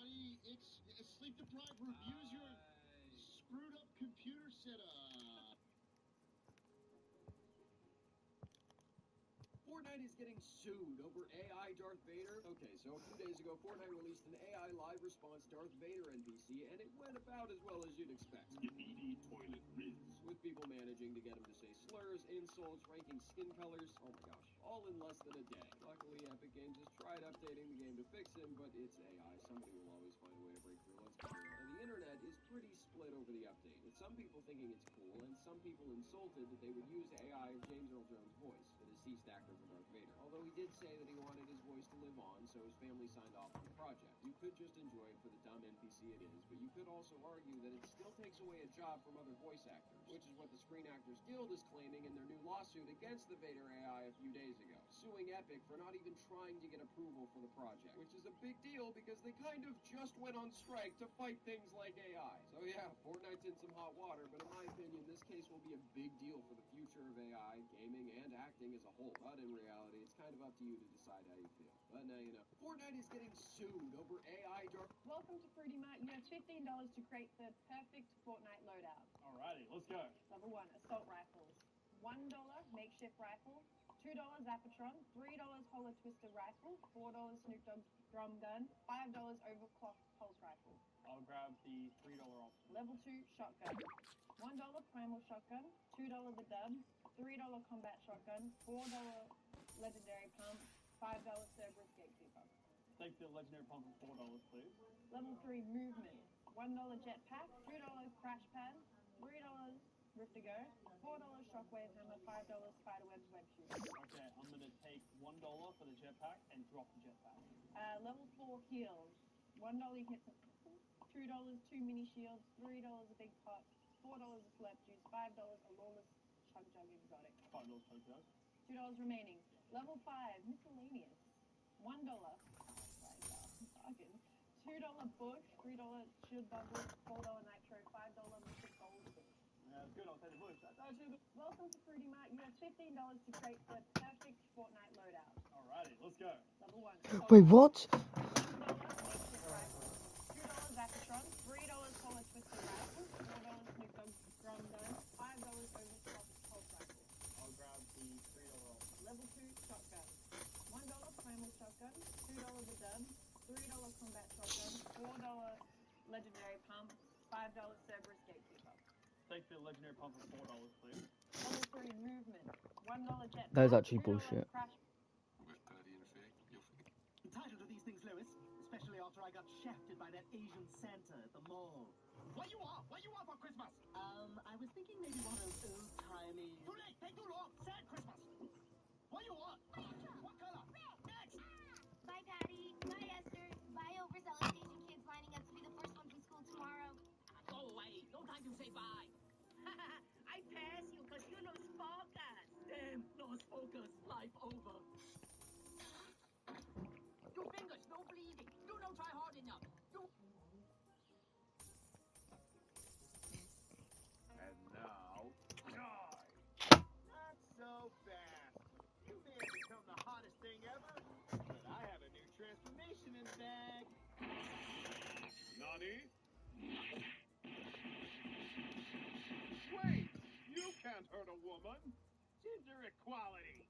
everybody. It's Sleep Deprived Reviews your screwed up computer setup. Fortnite is getting sued over AI Darth Vader. Okay, so a few days ago, Fortnite released an AI live response Darth Vader NPC, and it went about as well as you'd expect. Skippy toilet rinse. With people managing to get him to say slurs, insults, ranking skin colors, oh my gosh, all in less than a day. Luckily, Epic Games has tried updating the game to fix him, but it's AI. Somebody will always find a way to break through. Let's be real. And the internet is pretty split over the update, with some people thinking it's cool, and some people insulted that they would use AI of James Earl Jones' voice, the deceased actor for Darth Vader. Although he did say that he wanted his voice to live on, so his family signed off on the project. You could just enjoy it for the dumb NPC it is, but you could also argue that it still takes away a job from other voice actors, which is what the Screen Actors Guild is claiming in their new lawsuit against the Vader AI a few days ago, suing Epic for not even trying to get approval for the project, which is a big deal because they kind of just went on strike to fight things like AI. So yeah, Fortnite's in some hot water, but in my opinion, this case will be a big deal for the future of AI, gaming, and acting as a whole. But in reality, it's kind of up to you to decide how you feel. But now you know. Fortnite is getting sued over AI Darth. Welcome to Fruity Mart. You have $15 to create the perfect Fortnite loadout. Alrighty, let's go. Level 1, assault rifles. $1 makeshift rifle. $2 Zapatron. $3 Hollow Twister rifle. $4 Snoop Dogg drum gun. $5 overclock pulse rifle. I'll grab the $3 option. Level 2 shotgun. $1 primal shotgun. $2 the dub. $3 combat shotgun. $4 legendary pump. $5 Cerberus gatekeeper. Take the legendary pump for $4, please. Level 3 movement. $1 jetpack. $2 crash pad. $3 Rift to go. $4 shockwave hammer. $5 spiderwebs web shoot. Okay, I'm gonna take $1 for the jetpack and drop the jetpack. Level 4 heals. $1 you hit some $2 2 mini shields. $3 a big pot. $4 a slurp juice. $5 a lawless chug jug exotic. $5 per jug. $2 remaining. Level 5 miscellaneous. $1 bargain. $2 bush. $3 shield bubble. $4 nitro. $5 mythic gold bush. Yeah, good. I'll take the bush. That's actually the... Welcome to Fruity Mart. You have $15 to create the perfect Fortnite loadout. Alrighty, let's go. Level 1. Wait, what? $1 makeshift rifle. $2 Zapatron. $3 Hollow Twister rifle. $4 Snoop Dogg drum gun. $5 overclock pulse rifle. I'll grab the $3 option. Level 2 shotgun. $1 primal shotgun. $2 the dub. $3 combat shotgun. $4 legendary pump. $5 Cerberus gatekeeper. Take the legendary pump for $4, please. Level 3 movement. $1 jetpack. That is actually $3 bullshit. crash. With Purdy in effect, you'll forget. Entitled to these things, Lewis, especially after I got shafted by that Asian Santa at the mall. What you want? What you want for Christmas? I was thinking maybe one of those old-timey... Too late. Take too long. Sad Christmas. What you want? What color? Red. Next. Bye, Patty. Bye, Esther. Bye, overzealous Asian kids lining up to be the first ones in school tomorrow. Go away. No time to say bye. I pass you because you're no focus. Damn, no focus. Life over. Two fingers, no bleeding. You don't try hard enough. You... And now, die. Not so fast. You may have become the hottest thing ever, but I have a new transformation in the bag. Nani? Wait! You can't hurt a woman! Gender equality!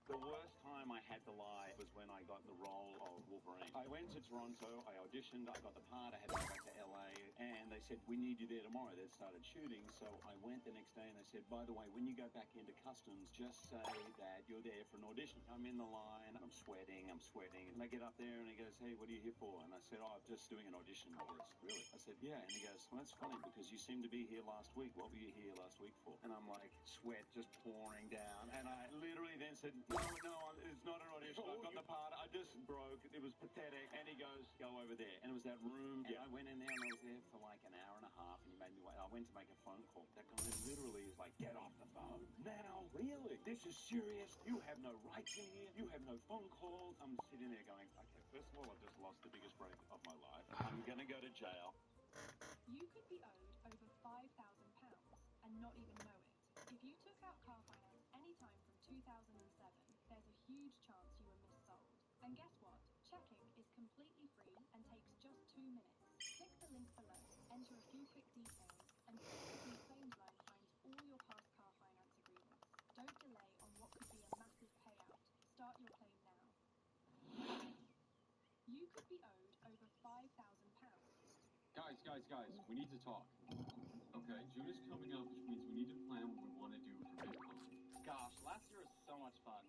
The worst time I had to lie was when I got the role of Wolverine. I went to Toronto, I auditioned, I got the part, I had to go back to LA, and they said, we need you there tomorrow. They'd started shooting, so I went the next day and they said, by the way, when you go back into customs, just say that you're there for an audition. I'm in the line, I'm sweating, and I get up there and he goes, hey, what are you here for? And I said, oh, I'm just doing an audition. He goes, really? I said, yeah. And he goes, well, that's funny because you seem to be here last week. What were you here last week for? And I'm like, sweat just pouring down. And I literally then said, no, it's not an audition. I've got the part. I just broke. It was pathetic. And he goes, go over there. And it was that room. And I went in there and I was there for like an hour and a half. And he made me wait. I went to make a phone call. That guy literally is like, get off the phone. Now, really? This is serious? You have no rights in here. You have no phone calls. I'm sitting there going, okay, first of all, I've just lost the biggest break of my life. I'm going to go to jail. You could be owed over £5,000 and not even know it. If you took out car finance anytime from 2007, there's a huge chance you were missold. And guess what? Click the link below, enter a few quick details, and the claims line finds all your past car finance agreements. Don't delay on what could be a massive payout. Start your claim now. You could be owed over £5,000. Guys, we need to talk. Okay, June is coming up, which means we need to plan what we want to do for VidCon. Gosh, last year was so much fun.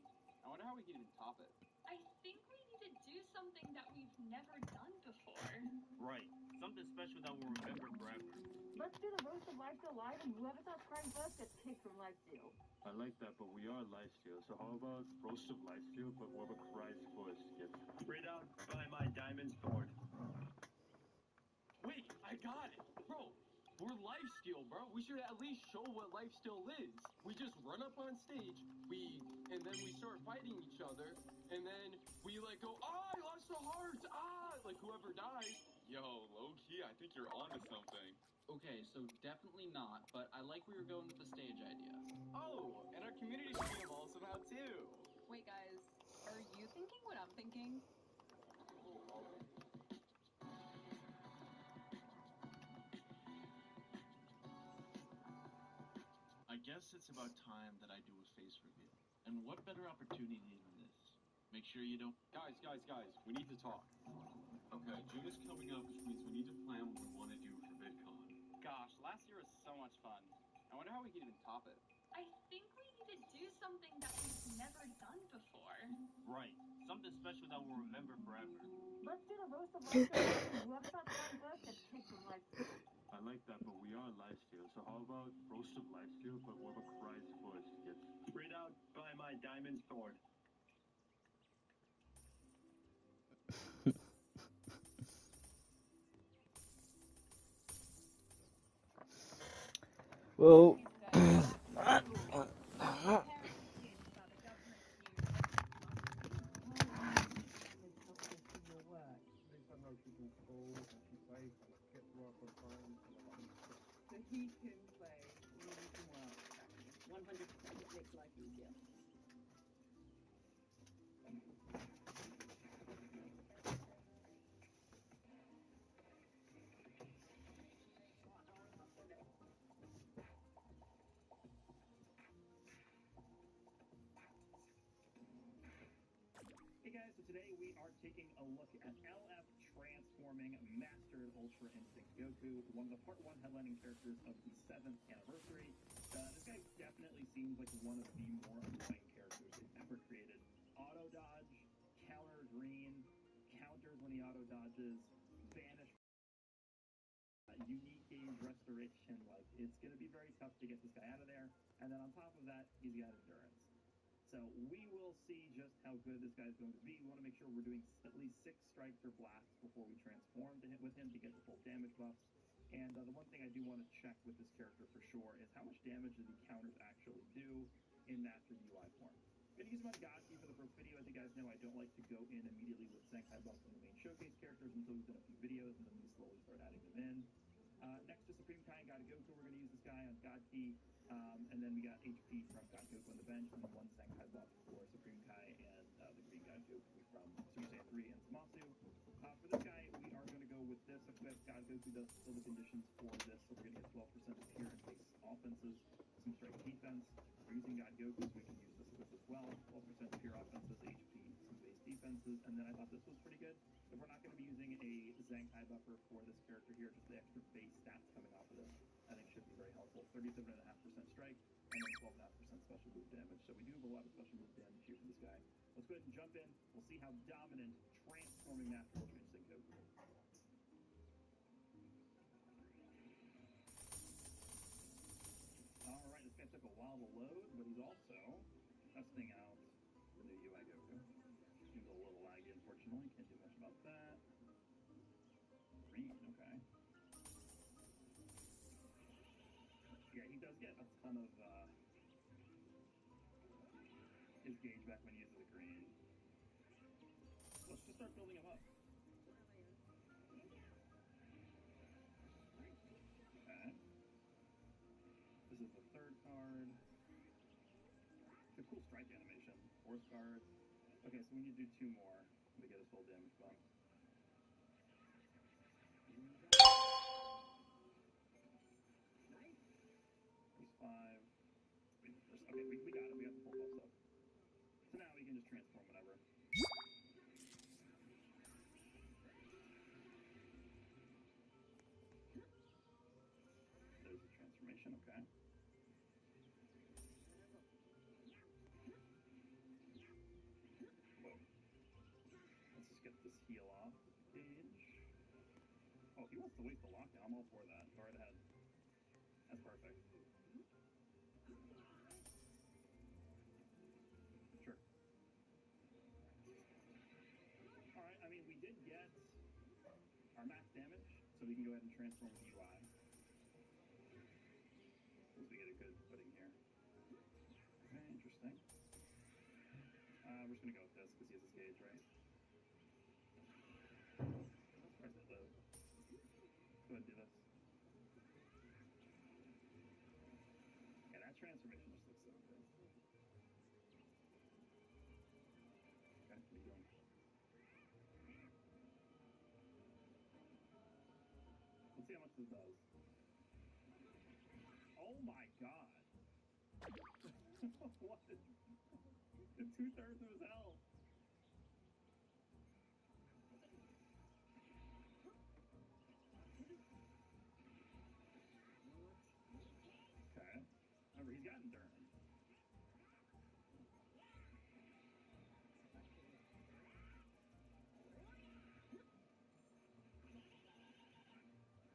I wonder how we can even top it. I think we need to do something that we've never done before. Right. Something special that we'll remember forever. Let's do the roast of Lifesteal live, and whoever starts crying first gets kicked from Lifesteal. I like that, but we are Lifesteal, so how about roast of Lifesteal, but whoever cries first gets... Straight out by my diamond sword. Wait, I got it! Bro, we're Lifesteal, bro. We should at least show what Lifesteal is. We just run up on stage, and then we start fighting each other, and then we like go, I lost the heart! Like whoever dies. Yo, low-key, I think you're onto something. Okay, so definitely not, but I like where you're going with the stage idea. Oh, and our community should be involved somehow too. Wait, guys, are you thinking what I'm thinking? I guess it's about time that I do a face reveal. And what better opportunity than this? Make sure you don't... Guys, we need to talk. Okay, June is coming up, which means we need to plan what we want to do for VidCon. Gosh, last year was so much fun. I wonder how we can even top it. I think we need to do something that we've never done before. Right. Something special that we'll remember forever. Let's do the roast of Lifesteal live, and whoever starts crying first gets kicked from Lifesteal. I like that, but we are Lifesteal, so how about roast of Lifesteal, but whoever cries first gets... Straight out by my diamond sword. Well, So he can play, we need some work. 100% makes life easier. Hey guys, so today we are taking a look at LF transforming Mastered Ultra Instinct Goku, one of the Part 1 headlining characters of the 7th anniversary. This guy definitely seems like one of the more annoying characters they've ever created. Auto dodge, counter green, counters when he auto dodges, banish, unique gauge restoration. Like, it's going to be very tough to get this guy out of there. And then on top of that, he's got endurance. So we will see just how good this guy's going to be. We want to make sure we're doing at least 6 strikes or blasts before we transform to hit with him to get the full damage buffs. And the one thing I do want to check with this character for sure is how much damage do the counters actually do in Mastered UI form. I'm going to use him on Godki for the first video. As you guys know, I don't like to go in immediately with Zenkai buffs on the main showcase characters until we've done a few videos, and then we slowly start adding them in. Next to Supreme Kai and God Goku, we're going to use this guy on Godki. And then we got HP from God Goku on the bench, and then 1 Zenkai buff for Supreme Kai and the green God Goku from Super Saiyan 3 and Zamasu. For this guy, we are going to go with this equip. God Goku does fulfill the conditions for this, so we're going to get 12% pure and base offenses, some straight defense. We're using God Goku, so we can use this equip as well. 12% pure offenses, HP, some base defenses, and then I thought this was pretty good. If we're not going to be using a Zenkai buffer for this character here, just the extra base stats coming off of this, I think should be very helpful. 37.5% strike, and then 12.5% special move damage. So we do have a lot of special move damage here for this guy. Let's go ahead and jump in. We'll see how dominant transforming Master Ultra Instinct Goku is. Alright, this guy took a while to load, but he's also testing out the new UI Goku. Seems a little laggy, unfortunately. Can't do much about that. Green, okay. Yeah, he does get a ton of his gauge back when he uses the green. Let's just start building him up. Okay. This is the 3rd card. It's a cool strike animation. 4th card. Okay, so we need to do 2 more to get his full damage bump. Okay, we got it. We got the full buff stuff. So now we can just transform whenever. There's the transformation, okay. Whoa. Let's just get this heal off with the cage. Oh, if he wants to waste the lockdown, I'm all for that. Go right ahead. That's perfect. Sure. Alright, I mean, we did get our max damage, so we can go ahead and transform with UI. Once we get a good footing here. Okay, interesting. We're just gonna go with this, because he has his gauge, right? Where's the load? Let's go ahead and do this. Yeah, that transformation just looks so good. Okay, what are you doing? Let's see how much this does. Oh my god! What? It's 2/3 of his health! Okay. Remember, he's got endurance.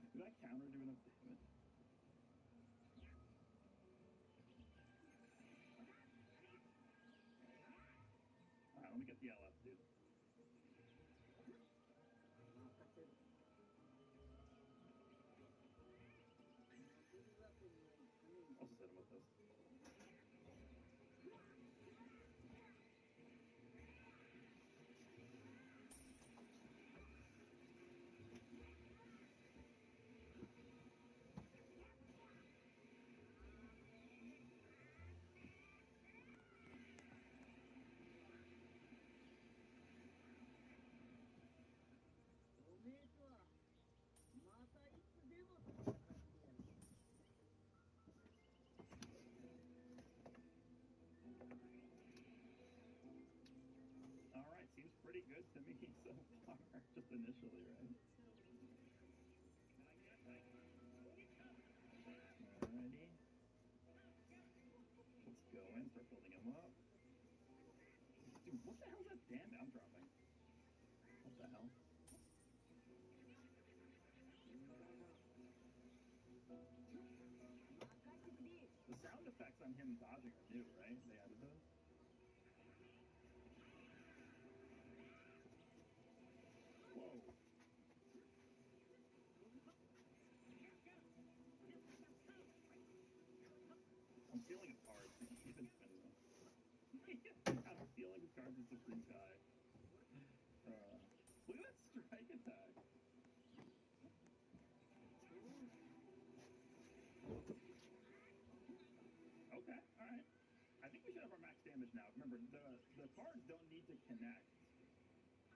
Did that counter do enough damage? Alright, let me get the LF, dude. I'll just hit him with this. Alright, seems pretty good to me so far, just initially, right? Alrighty. Let's go in, start building him up. Dude, what the hell's that damage I'm dropping? What the hell? The sound effects on him dodging are new, right? They added those? Whoa. I'm stealing his cards. He's been spinning them. I'm stealing his cards with Supreme Kai. Look at that strike attack. Okay, alright. I think we should have our max damage now. Remember, the cards don't need to connect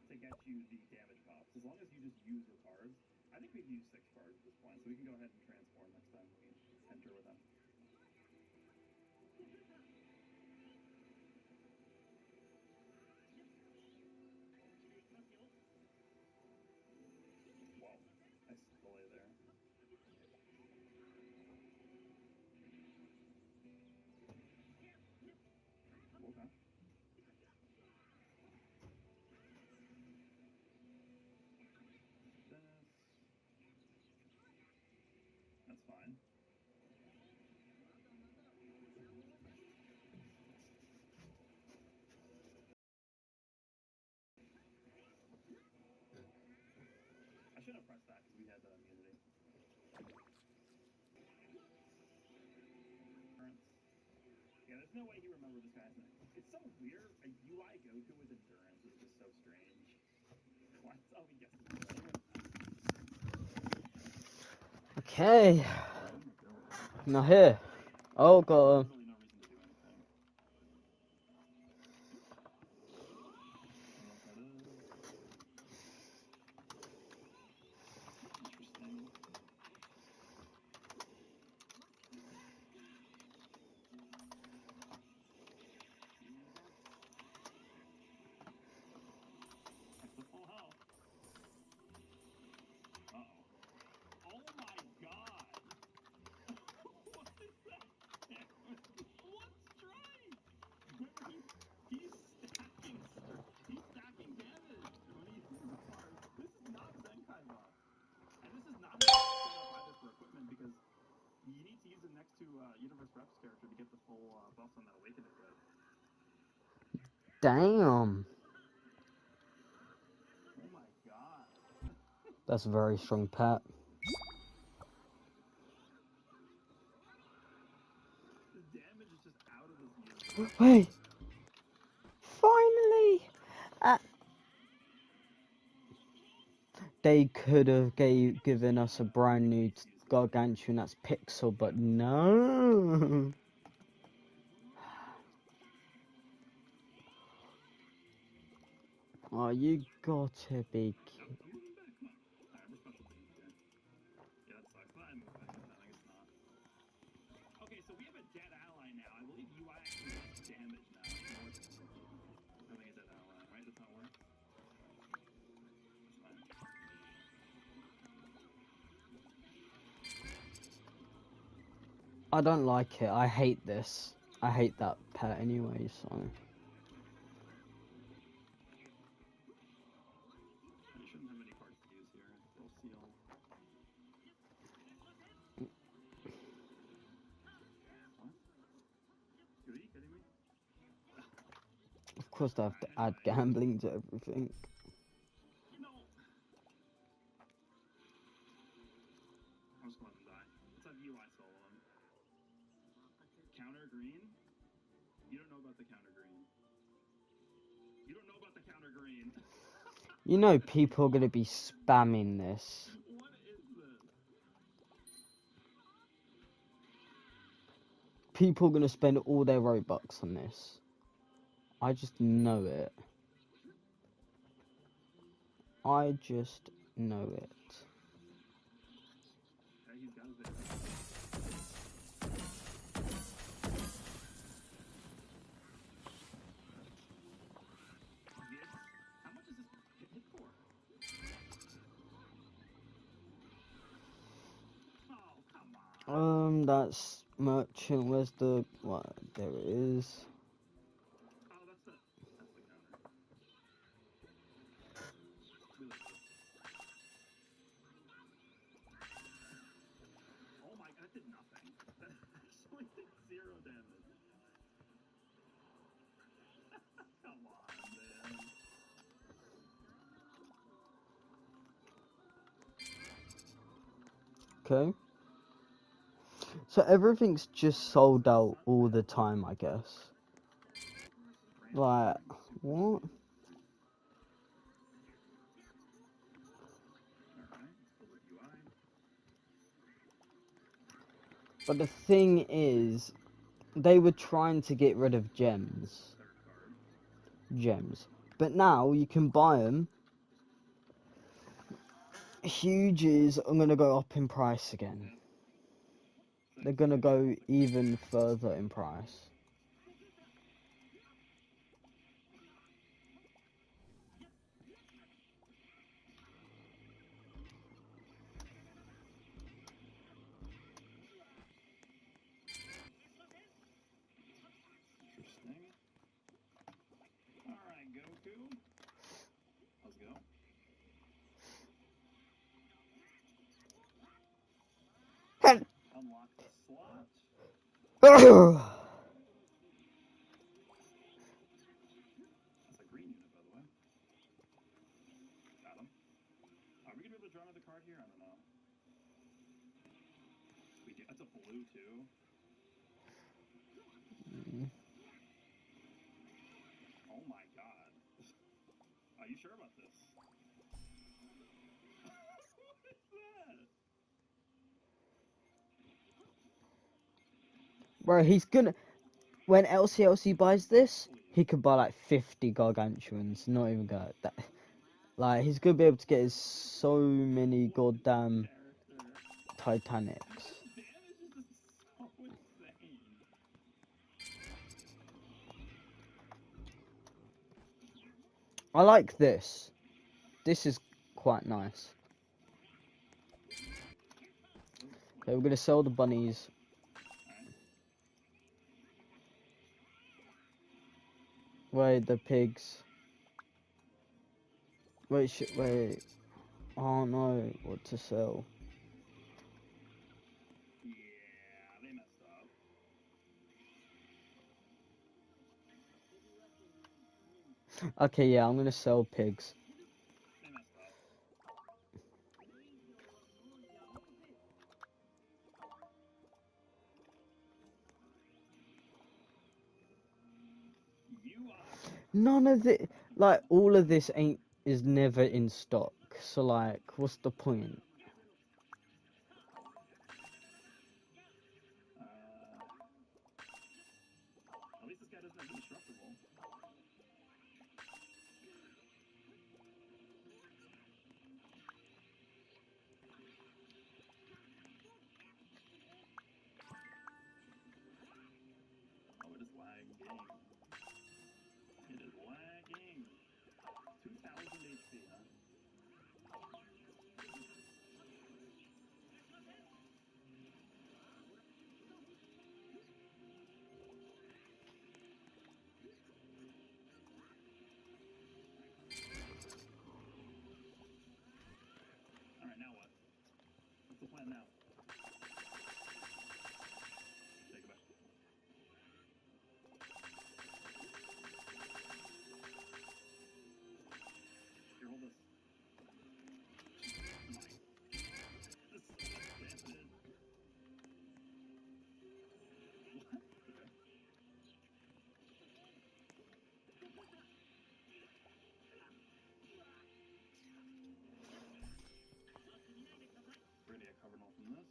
to get you the damage pops. As long as you just use your cards. I think we've used 6 cards at this point, so we can go ahead and transform next time we enter with him. Wow, nice delay there. Okay. This. That's fine. I should have pressed that because we had that immunity. Yeah, there's no way he remembered this guy's name. It's so weird. A UI Goku with endurance is just so strange. Why? Oh, he guessed it. Okay. Now here. Oh, got There's really no reason to do anything. Interesting. Damn. Oh my god. That's a very strong pet. The damage is just out of this universe. Wait. Finally. They could have given us a brand new Gargantuan that's Pixel, but no. Oh, you gotta be kidding. Alright, we're special teams here. Yeah, that sucks. But I move back. I think it's not. Okay, so we have a dead ally now. I believe UI actually does damage now. More having a dead ally, right? That's how it works. That's fine. I don't like it. I hate this. I hate that pet anyway, so. You shouldn't have any cards to use here. They'll seal. What? Are you kidding me? Of course, I have to add gambling to everything. No. I'm just going to die. Let's have UI solo him. Counter green? You don't know about the counter green. You don't know about the counter green. You know people are gonna be spamming this. What is this? People are gonna spend all their Robux on this. I just know it. I just know it. Okay, he's got his bit. How much is this hit for? Oh, come on. That's merchant. Where's the what? There it is. Oh, that's the counter. We like this. Oh my god, that did nothing. That actually did 0 damage. Come on, man. Okay. So everything's just sold out all the time, I guess. Like, what? But the thing is, they were trying to get rid of gems. But now you can buy them. Huges are going to go up in price again. They're going to go even further in price. Interesting. Alright, Goku. Let's go. Unlock the slot. That's a green unit, by the way. Got him. Are we gonna be able to draw another card here? I don't know. We do. That's a blue, too. Oh my god. Are you sure about this? What is that? Bro, he's gonna... When LCLC buys this, he could buy like 50 Gargantuans. Not even got that. Like, he's gonna be able to get his so many goddamn Titanics. I like this. This is quite nice. Okay, we're gonna sell the bunnies. Wait, the pigs. Wait. Oh no, what to sell? Yeah, they messed up. Okay, yeah, I'm gonna sell pigs. They messed up. You are. None of it, like, all of this is never in stock. So, like, what's the point? At least this guy doesn't have indestructible. Oh, it is lagging. It is lagging. 2,000 HP, huh? Alright, now what? What's the plan now? Say goodbye. Here, hold this. Nice. There's so much damage. What? Okay. We're gonna get covered all from this.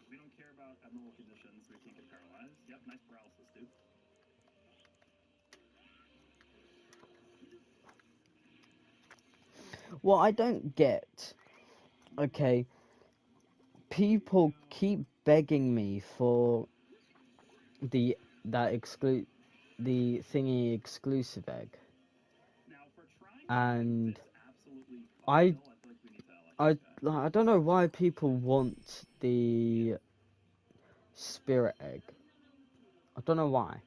We don't care about abnormal conditions, so we can't get paralyzed. Yep, nice paralysis, dude. What I don't get, okay, people keep begging me for the thingy exclusive egg, Now, for trying and this absolutely uphill, I feel like we need to elect this guy. I don't know why people want the spirit egg. I don't know why.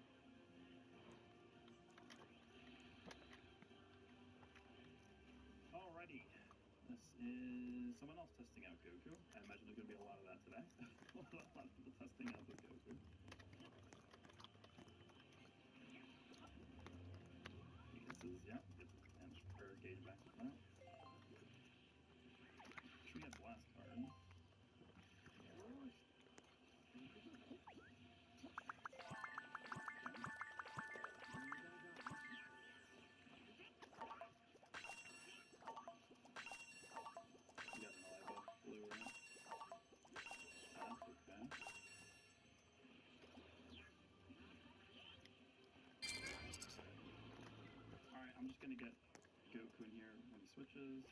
Alrighty. This is someone else testing out Goku. I imagine there's going to be a lot of that today. A lot of people testing out this Goku. He gets his, yeah, gets his gauge back with that. Should we get blast card? You guys know I have a blue, right? That's okay. Alright, I'm just gonna get Goku in here when he switches.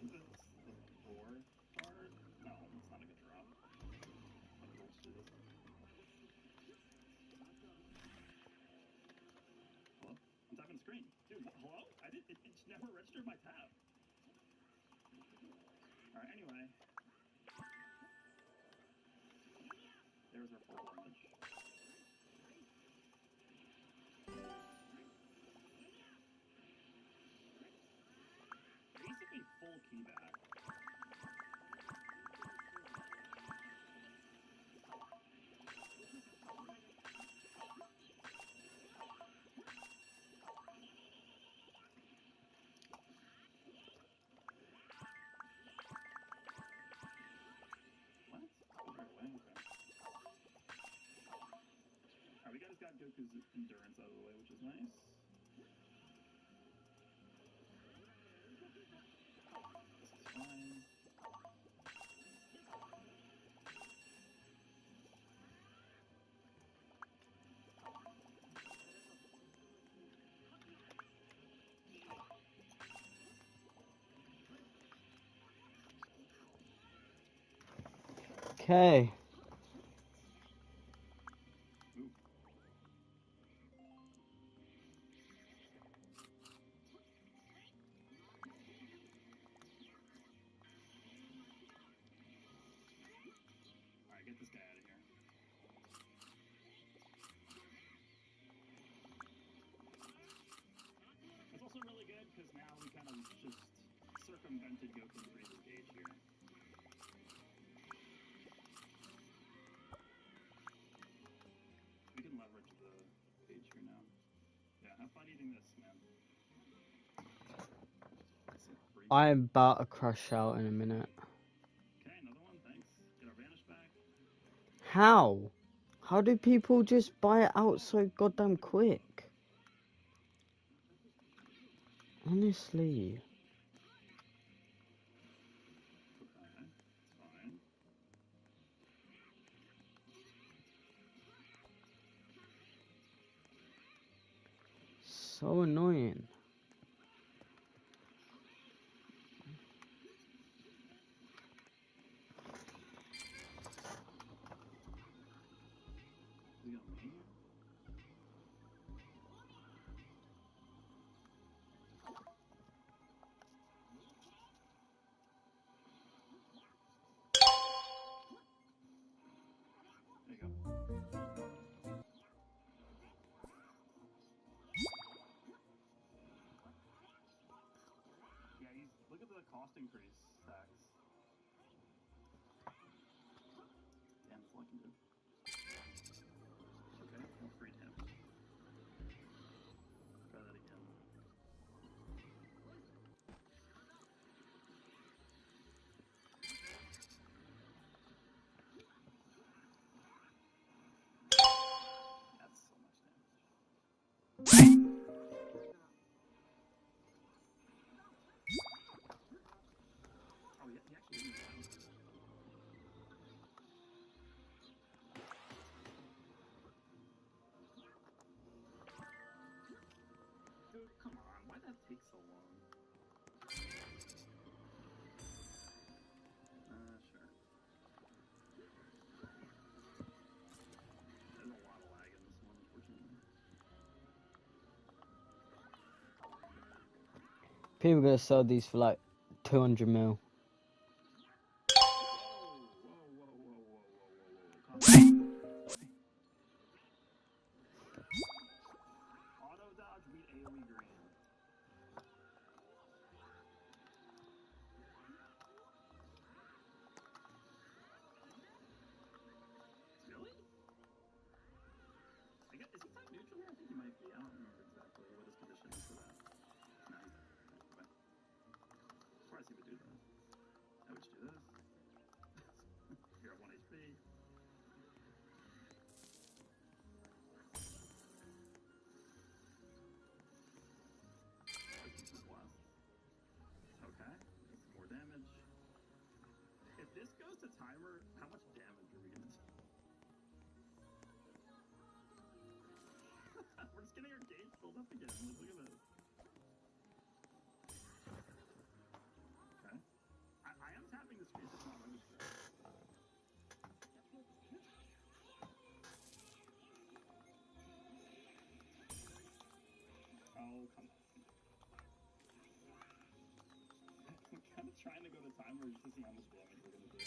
That's the 4 card? No, it's not a good drop. What bullshit. Hello? I'm tapping the screen. Dude, hello? It never registered my tap. Alright, anyway. There's our full damage. Basically full key back. What? Goes right away? Okay. Alright, we just got Goku's endurance out of the way, which is nice. This is fine. Okay. Ooh. Alright, get this guy out of here. It's also really good because now we kind of just I'm about to crash out in a minute. Okay, another one, thanks. Get our vanish back. How? How do people just buy it out so goddamn quick? Honestly. Okay, it's fine. So annoying. We got me. There you go. Yeah, look at the cost increase stacks. Damn, it's looking good. Okay, no free damage. Try that again. That's so much damage. Oh, yeah, he actually didn't sound. Dude, come on, why'd that take so long? Sure. There's a lot of lag in this one, unfortunately. People are gonna sell these for like 200 mil. Auto dodge, beat AoE green. Really? I guess, is he type neutral here? I think he might be. I don't remember exactly what his condition is for that. No, he's not. Okay. Surprised he would do that. I would just do this. You're at 1 HP. Blast. Okay, that's more damage. If this goes to timer, how much damage are we gonna do? We're just getting our gauge filled up again. Like, look at this. Okay. I am tapping the screen, it's not registering. Oh, come on. I'm kind of trying to go to timer just to see how much damage we're gonna do.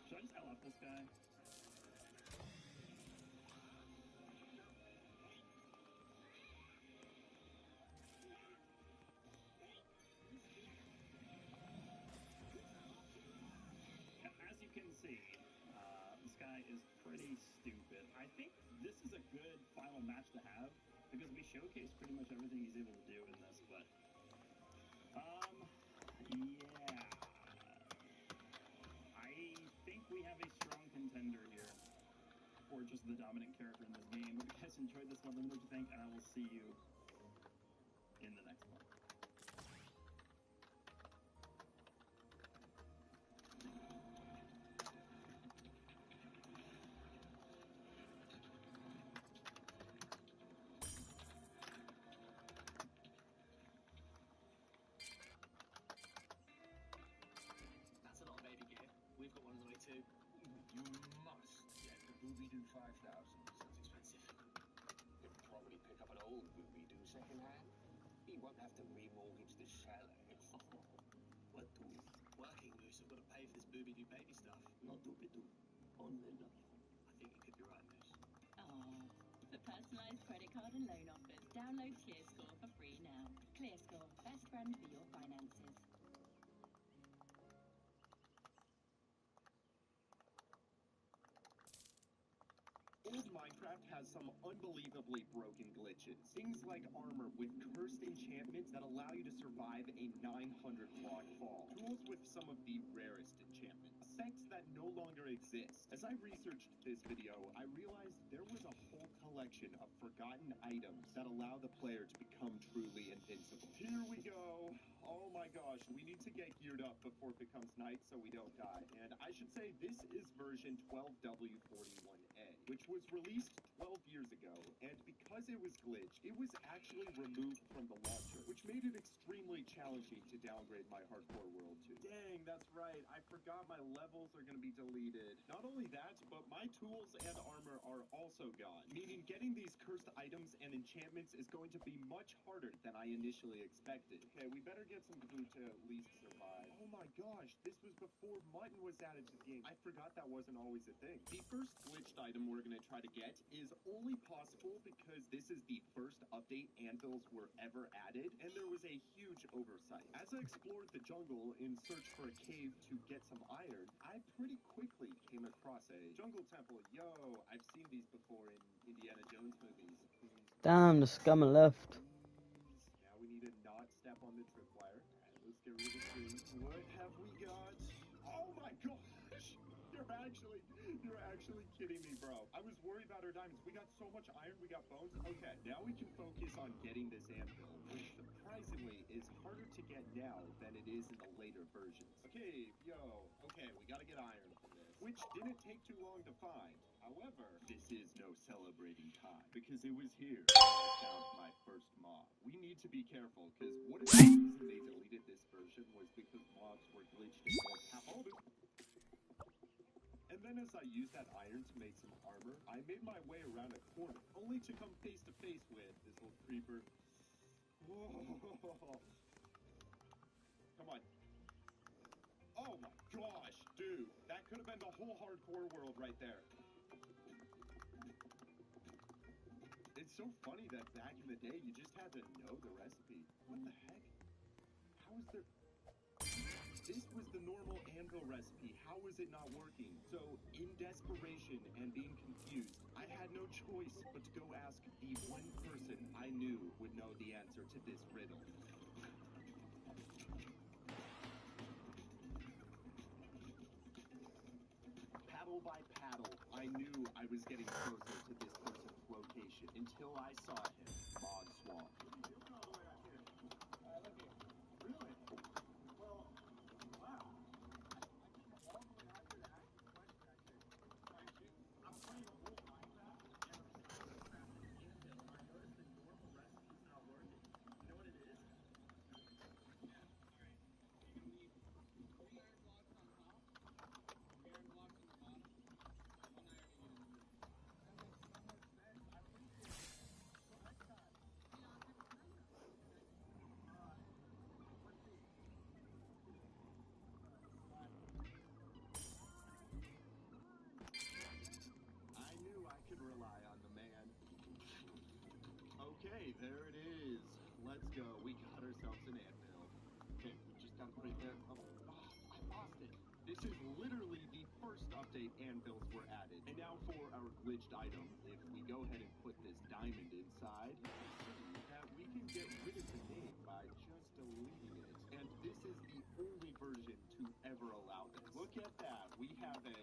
Should I just LF this guy? As you can see, this guy is pretty stupid. I think this is a good final match to have because we showcased pretty much everything he's able to do in this, but yeah. I think we have a strong contender here for just the dominant character in this game. If you guys enjoyed this one, let me know what you think, and I will see you in the next one. That's a lot of baby gear. We've got one on the way too. You must get the Booby-Doo 5000. Sounds expensive. You'll probably pick up an old Booby-Doo second-hand. You won't have to remortgage the chalet. What do? Working Moose, I've got to pay for this Booby-Doo baby stuff. Not Booby-Doo, only love. I think you could be right, Moose. Aww. For personalised credit card and loan offers, download ClearScore for free now. ClearScore, best and for your finances. Old Minecraft has some unbelievably broken glitches. Things like armor with cursed enchantments that allow you to survive a 900 block fall. Tools with some of the rarest enchantments. Effects that no longer exist. As I researched this video, I realized there was a whole collection of forgotten items that allow the player to become truly invincible. Here we go. Oh my gosh, we need to get geared up before it becomes night so we don't die. And I should say this is version 12W41A, which was released 12 years ago, and because it was glitched, it was actually removed from the launcher, which made it extremely challenging to downgrade my hardcore world to. Dang, that's right, I forgot my levels are going to be deleted. Not only that, but my tools and armor are also gone, meaning getting these cursed items and enchantments is going to be much harder than I initially expected. Okay, we better get some food to at least survive. Oh my gosh, this was before mutton was added to the game. I forgot that wasn't always a thing. The first glitched item we're going to try to get is only possible because this is the first update anvils were ever added, and there was a huge oversight. As I explored the jungle in search for a cave to get some iron, I pretty quickly came across a jungle temple. Yo, I've seen these before in Indiana Jones movies. Damn, the scammer left. Now we need to not step on the tripwire. Alright, let's get rid of the trees. What have we got? Oh my gosh! You're actually kidding me, bro. I was worried about our diamonds. We got so much iron, we got bones. Okay, now we can focus on getting this anvil, which surprisingly is harder to get now than it is in the later versions. Okay, we gotta get iron for this, which didn't take too long to find. However, this is no celebrating time, because it was here that I found my first mob. We need to be careful, because what if the reason they deleted this version was because mobs were glitched and more powerful? And then as I used that iron to make some armor, I made my way around a corner, only to come face to face with this little creeper. Whoa. Come on. Oh my gosh, dude. That could have been the whole hardcore world right there. It's so funny that back in the day, you just had to know the recipe. What the heck? How is there... This was the normal anvil recipe. How was it not working? So, in desperation and being confused, I had no choice but to go ask the one person I knew would know the answer to this riddle. Paddle by paddle, I knew I was getting closer to this person's location until I saw him, Mog Swamp. What are you doing all the way out here? I live here. Really? Well, wow. I came all the way out here to ask you a question, actually. Find you. I'm playing old Minecraft, and I'm trying to craft an anvil. I noticed the normal recipe's not working. You know what it is? Yeah, alright. You're gonna need 3 iron blocks on top, 3 iron blocks on the bottom, 1 iron to get in the middle. That makes so much sense. I appreciate it. So next time. See you on Super Smash Bros. Alright. Let's see. Bye. I knew I could rely on the man. Okay, there it is. Let's go. We got ourselves an anvil. Okay, we just gotta put it there. Oh, I lost it. This is literally the first update anvils were added. And now for our glitched item. If we go ahead and put this diamond inside, you can see that we can get rid of the name by just deleting it. And this is the only version to ever allow this. Look at that. We have a...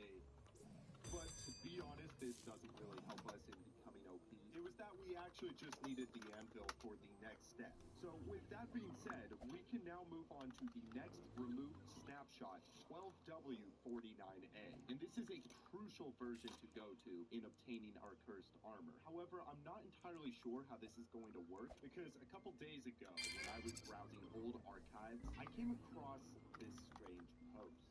But to be honest, this doesn't really help us in becoming OP. It was that we actually just needed the anvil for the next step. So with that being said, we can now move on to the next removed snapshot, 12W49A. And this is a crucial version to go to in obtaining our cursed armor. However, I'm not entirely sure how this is going to work because a couple days ago, when I was browsing old archives, I came across this strange post.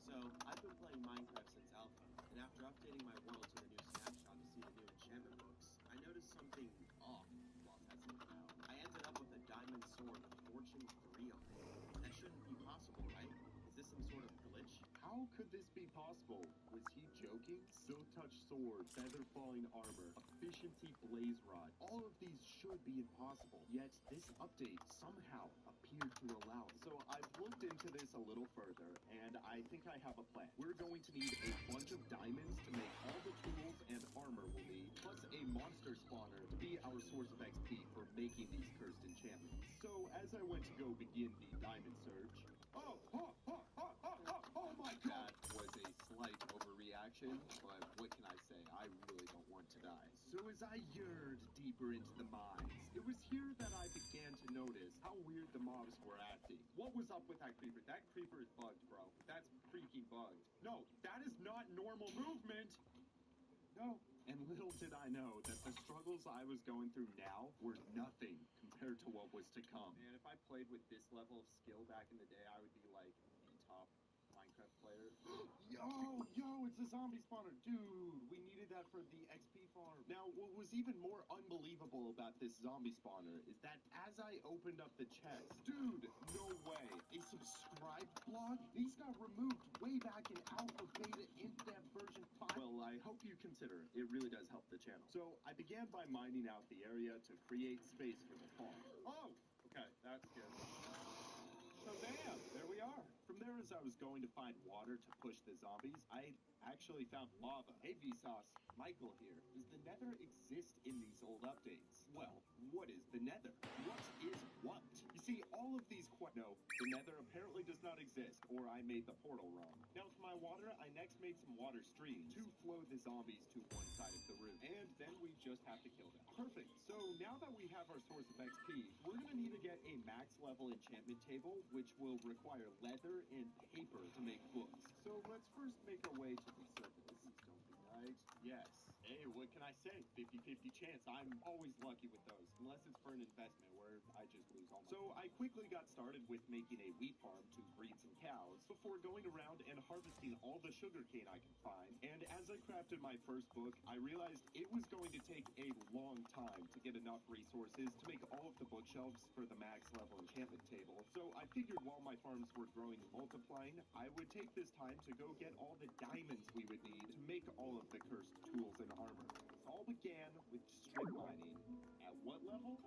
So, I've been playing Minecraft since Alpha, and after updating my world to the new snapshot to see the new enchantment books, I noticed something off while testing them out. I ended up with a diamond sword with Fortune 3 on it. That shouldn't be possible, right? Is this some sort of glitch? How could this be possible? Was he joking? Silk Touch Sword, Feather Falling Armor, Efficiency Blaze Rod. All of these should be impossible. Yet, this update somehow appeared to little further, and I think I have a plan. We're going to need a bunch of diamonds to make all the tools and armor we'll need, plus a monster spawner to be our source of XP for making these cursed enchantments. So as I went to go begin the diamond search, oh my god! That was a slight overreaction, but what can I say? I really don't want to die. So as I yearned deeper into the mines, it was here that I began to notice how weird the mobs were acting. What was up with that creeper? That creeper is bugged, bro. That's freaking bugged. No, that is not normal movement! No. And little did I know that the struggles I was going through now were nothing compared to what was to come. Man, if I played with this level of skill back in the day, I would be like the top Minecraft player. Yo, it's a zombie spawner. Dude, we needed that for the XP farm. Now, what was even more unbelievable about this zombie spawner is that as I opened up the chest, dude, no way. A subscribe block? These got removed way back in alpha, beta, in-depth version 5. Well, I hope you consider it. It really does help the channel. So I began by mining out the area to create space for the farm. Oh, okay, that's good. So bam, there we are. From there, as I was going to find water to push the zombies, I actually found lava. Hey Vsauce, Michael here. Does the nether exist in these old updates? Well, what is the nether? What is what? You see, all of these no, the nether apparently does not exist, or I made the portal wrong. Now for my water, I next made some water streams to flow the zombies to one side of the room. And then we just have to kill them. Perfect. So now that we have our source of XP, we're gonna need to get a max level enchantment table, which will require leather and paper to make books. So let's first make our way to the surface. Please don't be right. Yes. Hey, what can I say? 50-50 chance. I'm always lucky with those, unless it's for an investment where I just lose all my. So I quickly got started with making a wheat farm to breed some cows before going around and harvesting all the sugarcane I could find. And as I crafted my first book, I realized it was going to take a long time to get enough resources to make all of the bookshelves for the max level enchantment table. So I figured while my farms were growing and multiplying, I would take this time to go get all the diamonds we would need to make all of the cursed tools and armor. This all began with strip mining. At what level?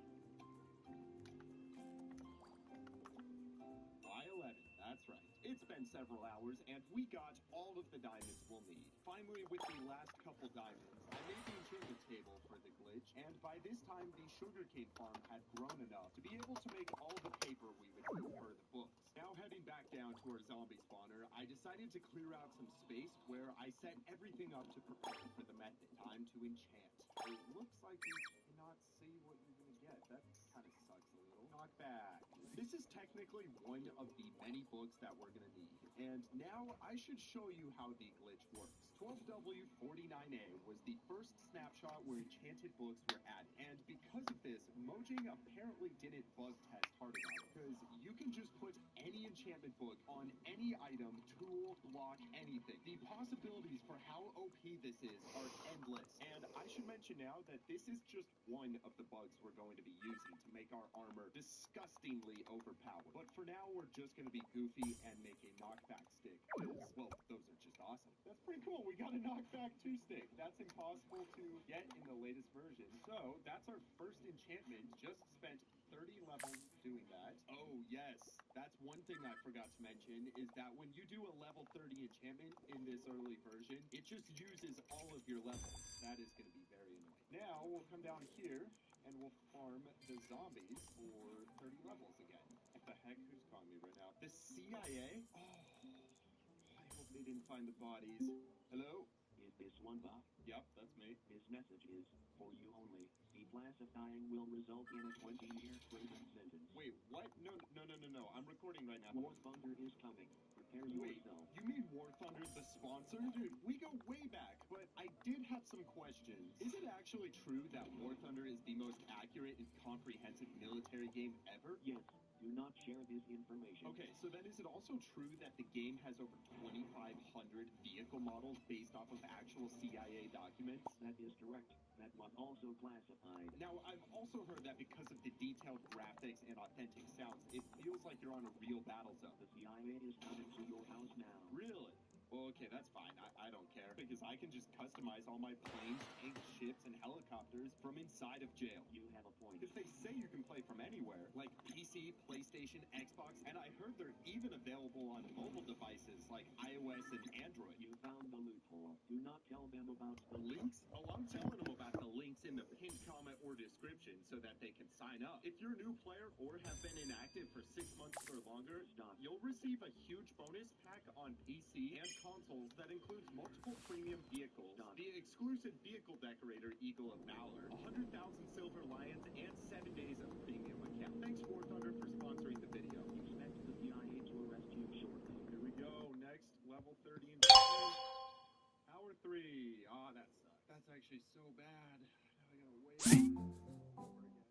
Y11, that's right. It's been several hours, and we got all of the diamonds we'll need. Finally, with the last couple diamonds, I made the enchantment table for the glitch, and by this time, the sugarcane farm had grown enough to be able to make all the paper we would need for the books. Now heading back down to our zombie spawner, I decided to clear out some space where I set everything up to prepare for the method. Time to enchant. It looks like you cannot see what you're gonna get. That kind of sucks a little. Not bad. This is technically one of the many books that we're gonna need. And now I should show you how the glitch works. 12W49A was the first snapshot where enchanted books were added. And because of this, Mojang apparently didn't bug test hard enough, because you can just put any enchantment book on any item, tool, block, anything. The possibilities for how OP this is are endless. And I should mention now that this is just one of the bugs we're going to be using to make our armor disgustingly overpowered. But for now, we're just going to be goofy and make a knockback stick. Well, those are just awesome. That's pretty cool. We got a knockback 2 stick. That's impossible to get in the latest version. So that's our first enchantment. Just spent 30 levels doing that. Oh, yes. That's one thing I forgot to mention, is that when you do a level 30 enchantment in this early version, it just uses all of your levels. That is going to be very annoying. Now, we'll come down here, and we'll farm the zombies for 30 levels again. What the heck? Who's calling me right now? The CIA? Oh, I hope they didn't find the bodies. Hello? Is this one bot? Yep, that's me. His message is, for you only. The classifying will result in a 20-year prison sentence. Wait, what? No. I'm recording right now. War Thunder is coming. Prepare yourself. You mean War Thunder, the sponsor? Dude, we go way back, but I did have some questions. Is it actually true that War Thunder is the most accurate and comprehensive military game ever? Yes. Do not share this information. Okay, so then is it also true that the game has over 2,500 vehicle models based off of actual CIA documents? That is correct. That was also classified. Now, I've also heard that because of the detailed graphics and authentic sounds, it feels like you're on a real battle zone. The CIA is coming to your house now. Really? Well, okay, that's fine. I don't care because I can just customize all my planes, tanks, ships, and helicopters from inside of jail. You have a point. Because they say you can play from anywhere, like PC, PlayStation, Xbox, and I heard they're even available on mobile devices like iOS and Android. You found the loophole. Do not tell them about the Links? Oh, I'm telling them about the links in the pinned comment or description so that they can sign up. If you're a new player or have been inactive for 6 months or longer, you'll receive a huge bonus pack on PC and consoles that includes multiple premium vehicles, the exclusive vehicle decorator Eagle of Valor, 100,000 silver lions, and 7 days of premium account. Thanks, War Thunder, for sponsoring the video. Expect the CIA to arrest you shortly. Here we go. Next, level 30 and Hour 3. Ah, that sucks. That's actually so bad. Now I gotta wait over again.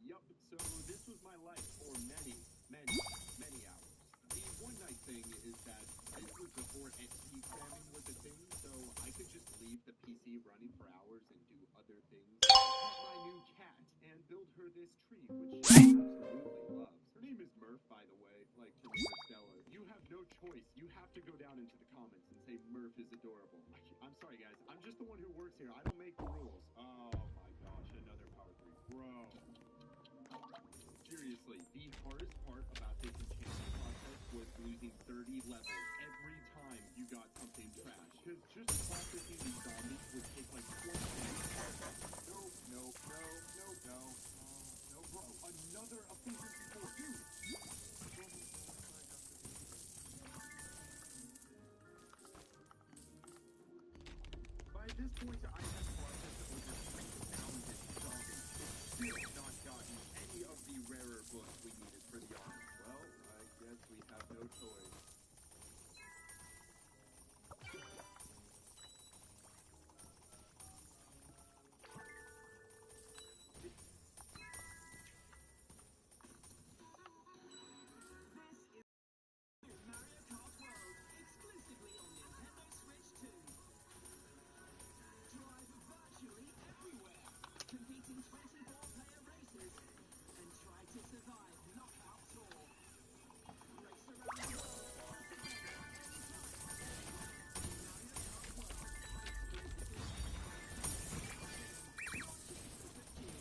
Yup. So this was my life for many hours. The one nice thing is that this was before entity spamming was a thing, so I could just leave the PC running for hours and do other things. Pet my new cat and build her this tree, which she absolutely loves. Her name is Murph, by the way, like to Interstellar. You have no choice. You have to go down into the comments and say Murph is adorable. I'm sorry, guys. I'm just the one who works here. I don't make the rules. Oh my gosh, another power 3. Bro. Seriously, the hardest part about this enchanting process was losing 30 levels every time you got something trash. Because just processing these zombies would take like 20 minutes. No, bro. Another efficiency 4, dude. By this point, I have processed over 3,000 zombies. Still not gotten any of the rarer books we needed for the armor. Well, I guess we have no choice. Mario Kart World, exclusively on Nintendo Switch 2. Drive virtually everywhere, competing 24-player races, and try to survive Knockout Tour. Race around the world together anytime. Mario Kart World, exclusively launching super June.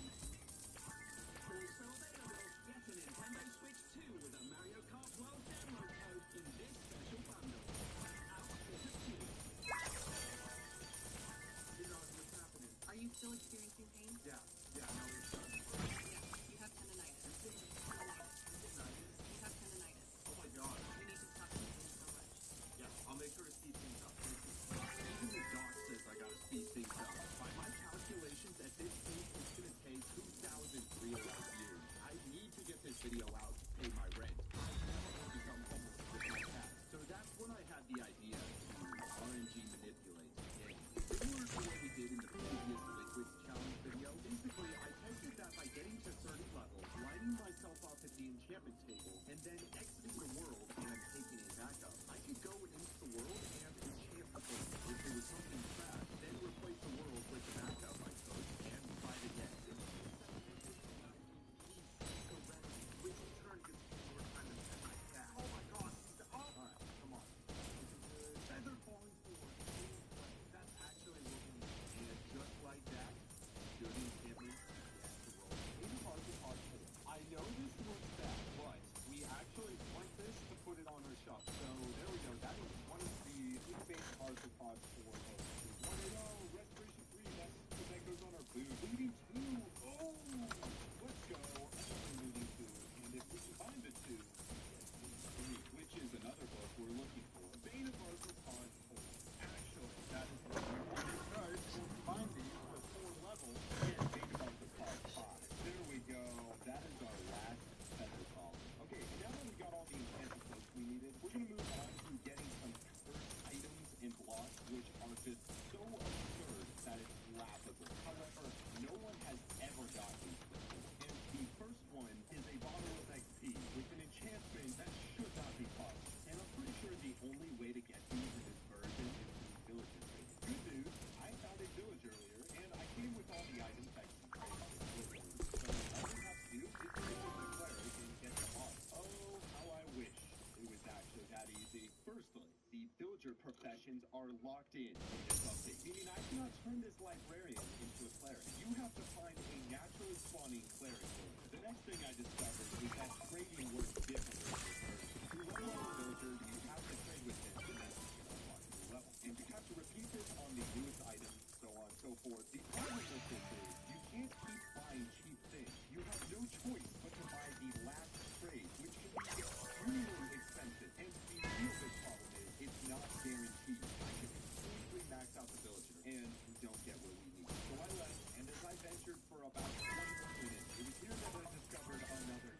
Also available, get a Nintendo Switch 2 with a Mario Kart World download code in this special bundle. Out super June. What's happening? Are you still experiencing pain? Yeah, no, it's done. Yes, you have tendonitis. Tendonitis? You have tendonitis. Oh my god. You need to stop using so much. Yeah, I'll make sure to speed things up. Even the doc says I gotta speed things up. By my calculations, at this point, it's gonna take 2,000 real life years. I need to get this video out to pay my rent. I've become homeless with my cat. So that's when I had the idea to RNG manipulate the game. Similar to what we did in the previous Liquids Challenge video, basically I tested that by getting to certain levels, lining myself up at the enchantment table, and then exiting the world and taking it back up. I could go into the world and enchant the place. If there was something trash, then replace the world with the backup, I could, and try it again. Which in turn gives me more time to pet my cat. Oh my god, he's up! Alright, come on. Feather falling forward. That's actually working. And just like that, good enchantment began to roll. In Hard to Hardcore. I know this looks bad, but we actually want this to put it on our shop. So there we go. That is one of the are locked in this update, meaning I cannot turn this librarian into a cleric. You have to find a naturally spawning cleric villager. The next thing I discovered is that trading works differently in this version. To level up a villager, you have to trade with him to then unlock a new level. And you have to repeat this on the newest items, so on and so forth. The problem with this is you can't keep buying cheap things. You have no choice but to buy the last trade, which can be extremely expensive. And the real big problem is it's not guaranteed. I can completely max out the villager, and we don't get what we need. So I left, and as I ventured for about 20 minutes, it was here that I discovered another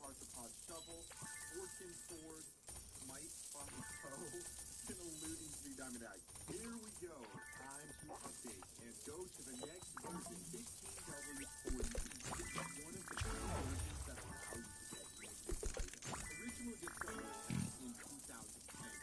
arthropod shovel, fortune sword, smite, body bow, and a looting 3-diamond axe. Here we go. Time to update and go to the next version, 15W40E. This is one of the few versions that allow you to get negative items. Originally discovered in 2010,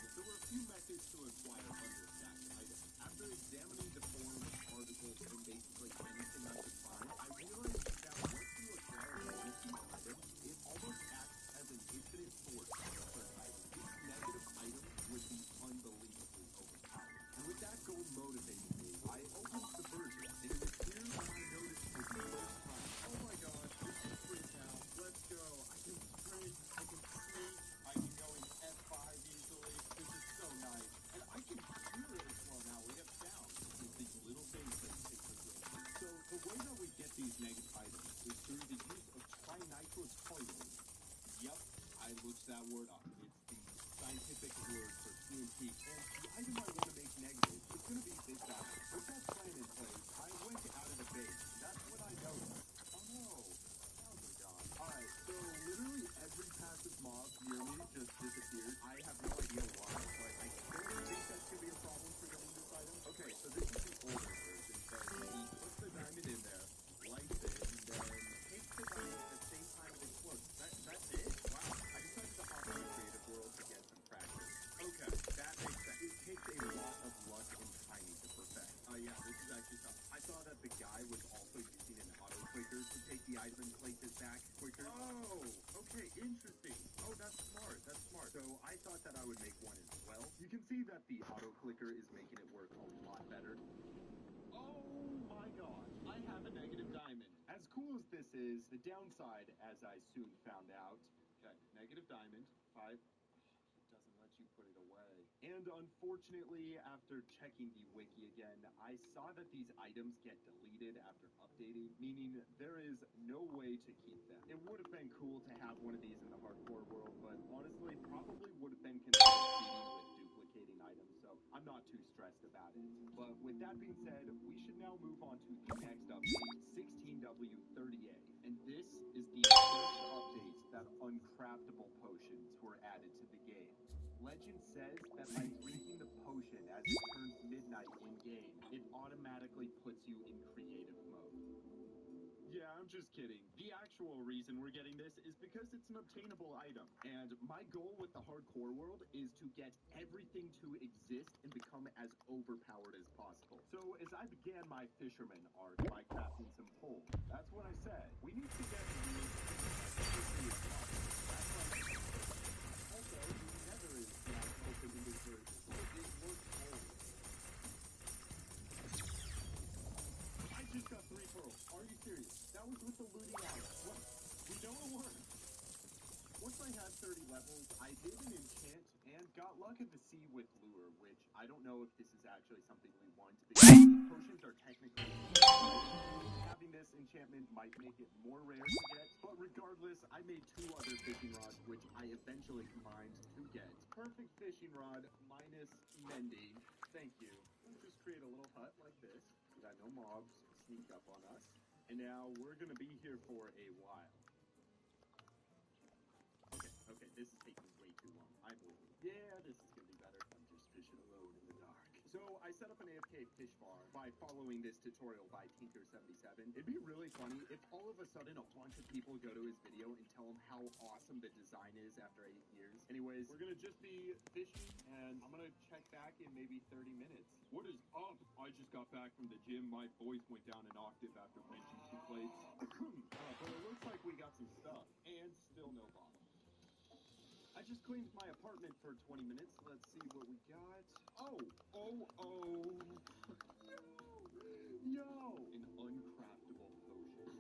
there were a few methods to acquire understacked items. After examining the forums, articles, and basically anything I could find, I realized that once you acquire one of these items, it almost acts as an infinite source of certain items. These negative items would be unbelievably overpowered. And with that goal motivating me, I opened the version, and it was here that I noticed for the first time, oh my gosh, this is free now. Let's go. I can sprint, I can sneak, I can go in F5 easily. This is so nice. And I can hear it as well now. We have sound. It's these little things that stick with you. So the way that we get these negative items is through the use of trinitrous poison. Yep, I looked that word up. It's the scientific word for TNT. And the item I want to make negative is going to be this battle. With that plan in place, I went out of the base. That's when I noticed. Oh no, sounds are gone. Alright, so literally every passive mob near me just disappeared. I have no idea why, but I don't think that's going to be a problem for getting this item. Okay, so this is the older version, but he puts the diamond in there, lights it, and then takes the diamond at the same time it explodes. That's it? Wow. I decided to hop on the creative world to get some practice. Okay, that makes sense. It takes a lot of luck and timing to perfect. Yeah, this is actually tough. I saw that the guy was also using an auto clicker to take the item and place it back quicker. Oh, okay, interesting. Oh, that's smart. That's smart. So I thought that I would make one as well. You can see that the auto clicker is making it work a lot better. Oh my gosh, I have a negative diamond. As cool as this is, the downside, as I soon found out, okay, negative diamond, 5. It doesn't let you put it away. And unfortunately, after checking the wiki again, I saw that these items get deleted after updating, meaning there is no way to keep them. It would have been cool to have one of these in the hardcore world, but honestly, probably would have been considered cheating with duplicating items, so I'm not too stressed about it. But with that being said, we should now move on to the next update, 16W30A. And this is the first update that uncraftable potions were added to the game. Legend says that by drinking the potion as it turns midnight in-game, it automatically puts you in creative mode. Yeah, I'm just kidding. The actual reason we're getting this is because it's an obtainable item. And my goal with the hardcore world is to get everything to exist and become as overpowered as possible. So as I began my fisherman arc by crafting some poles, that's what I said. We need to get real as quickly as possible. That's what I said. Also, the nether is now open in this version, so it works always. I just got 3 pearls. Are you serious? That was with the looting out. What? We know it worked. Once I had 30 levels, I did an enchant and got luck at the sea with lure, which I don't know if this is actually something we want because potions are technically having this enchantment might make it more rare to get, but regardless, I made 2 other fishing rods, which I eventually combined to get perfect fishing rod minus mending. Thank you. Let's just create a little hut like this so that no mobs sneak up on us. And now we're gonna be here for a while. Okay, this is taking way too long. I'm leaving. Yeah, this is gonna be better. I'm just fishing alone in the dark. So I set up an AFK fish bar by following this tutorial by Tinker77. It'd be really funny if all of a sudden a bunch of people go to his video and tell him how awesome the design is after 8 years. Anyways, we're gonna just be fishing, and I'm gonna check back in maybe 30 minutes. What is up? I just got back from the gym. My voice went down an octave after benching 2 plates. But it looks like we got some stuff, and still no bottle. I just cleaned my apartment for 20 minutes. Let's see what we got. Oh! Yo! An uncraftable potion.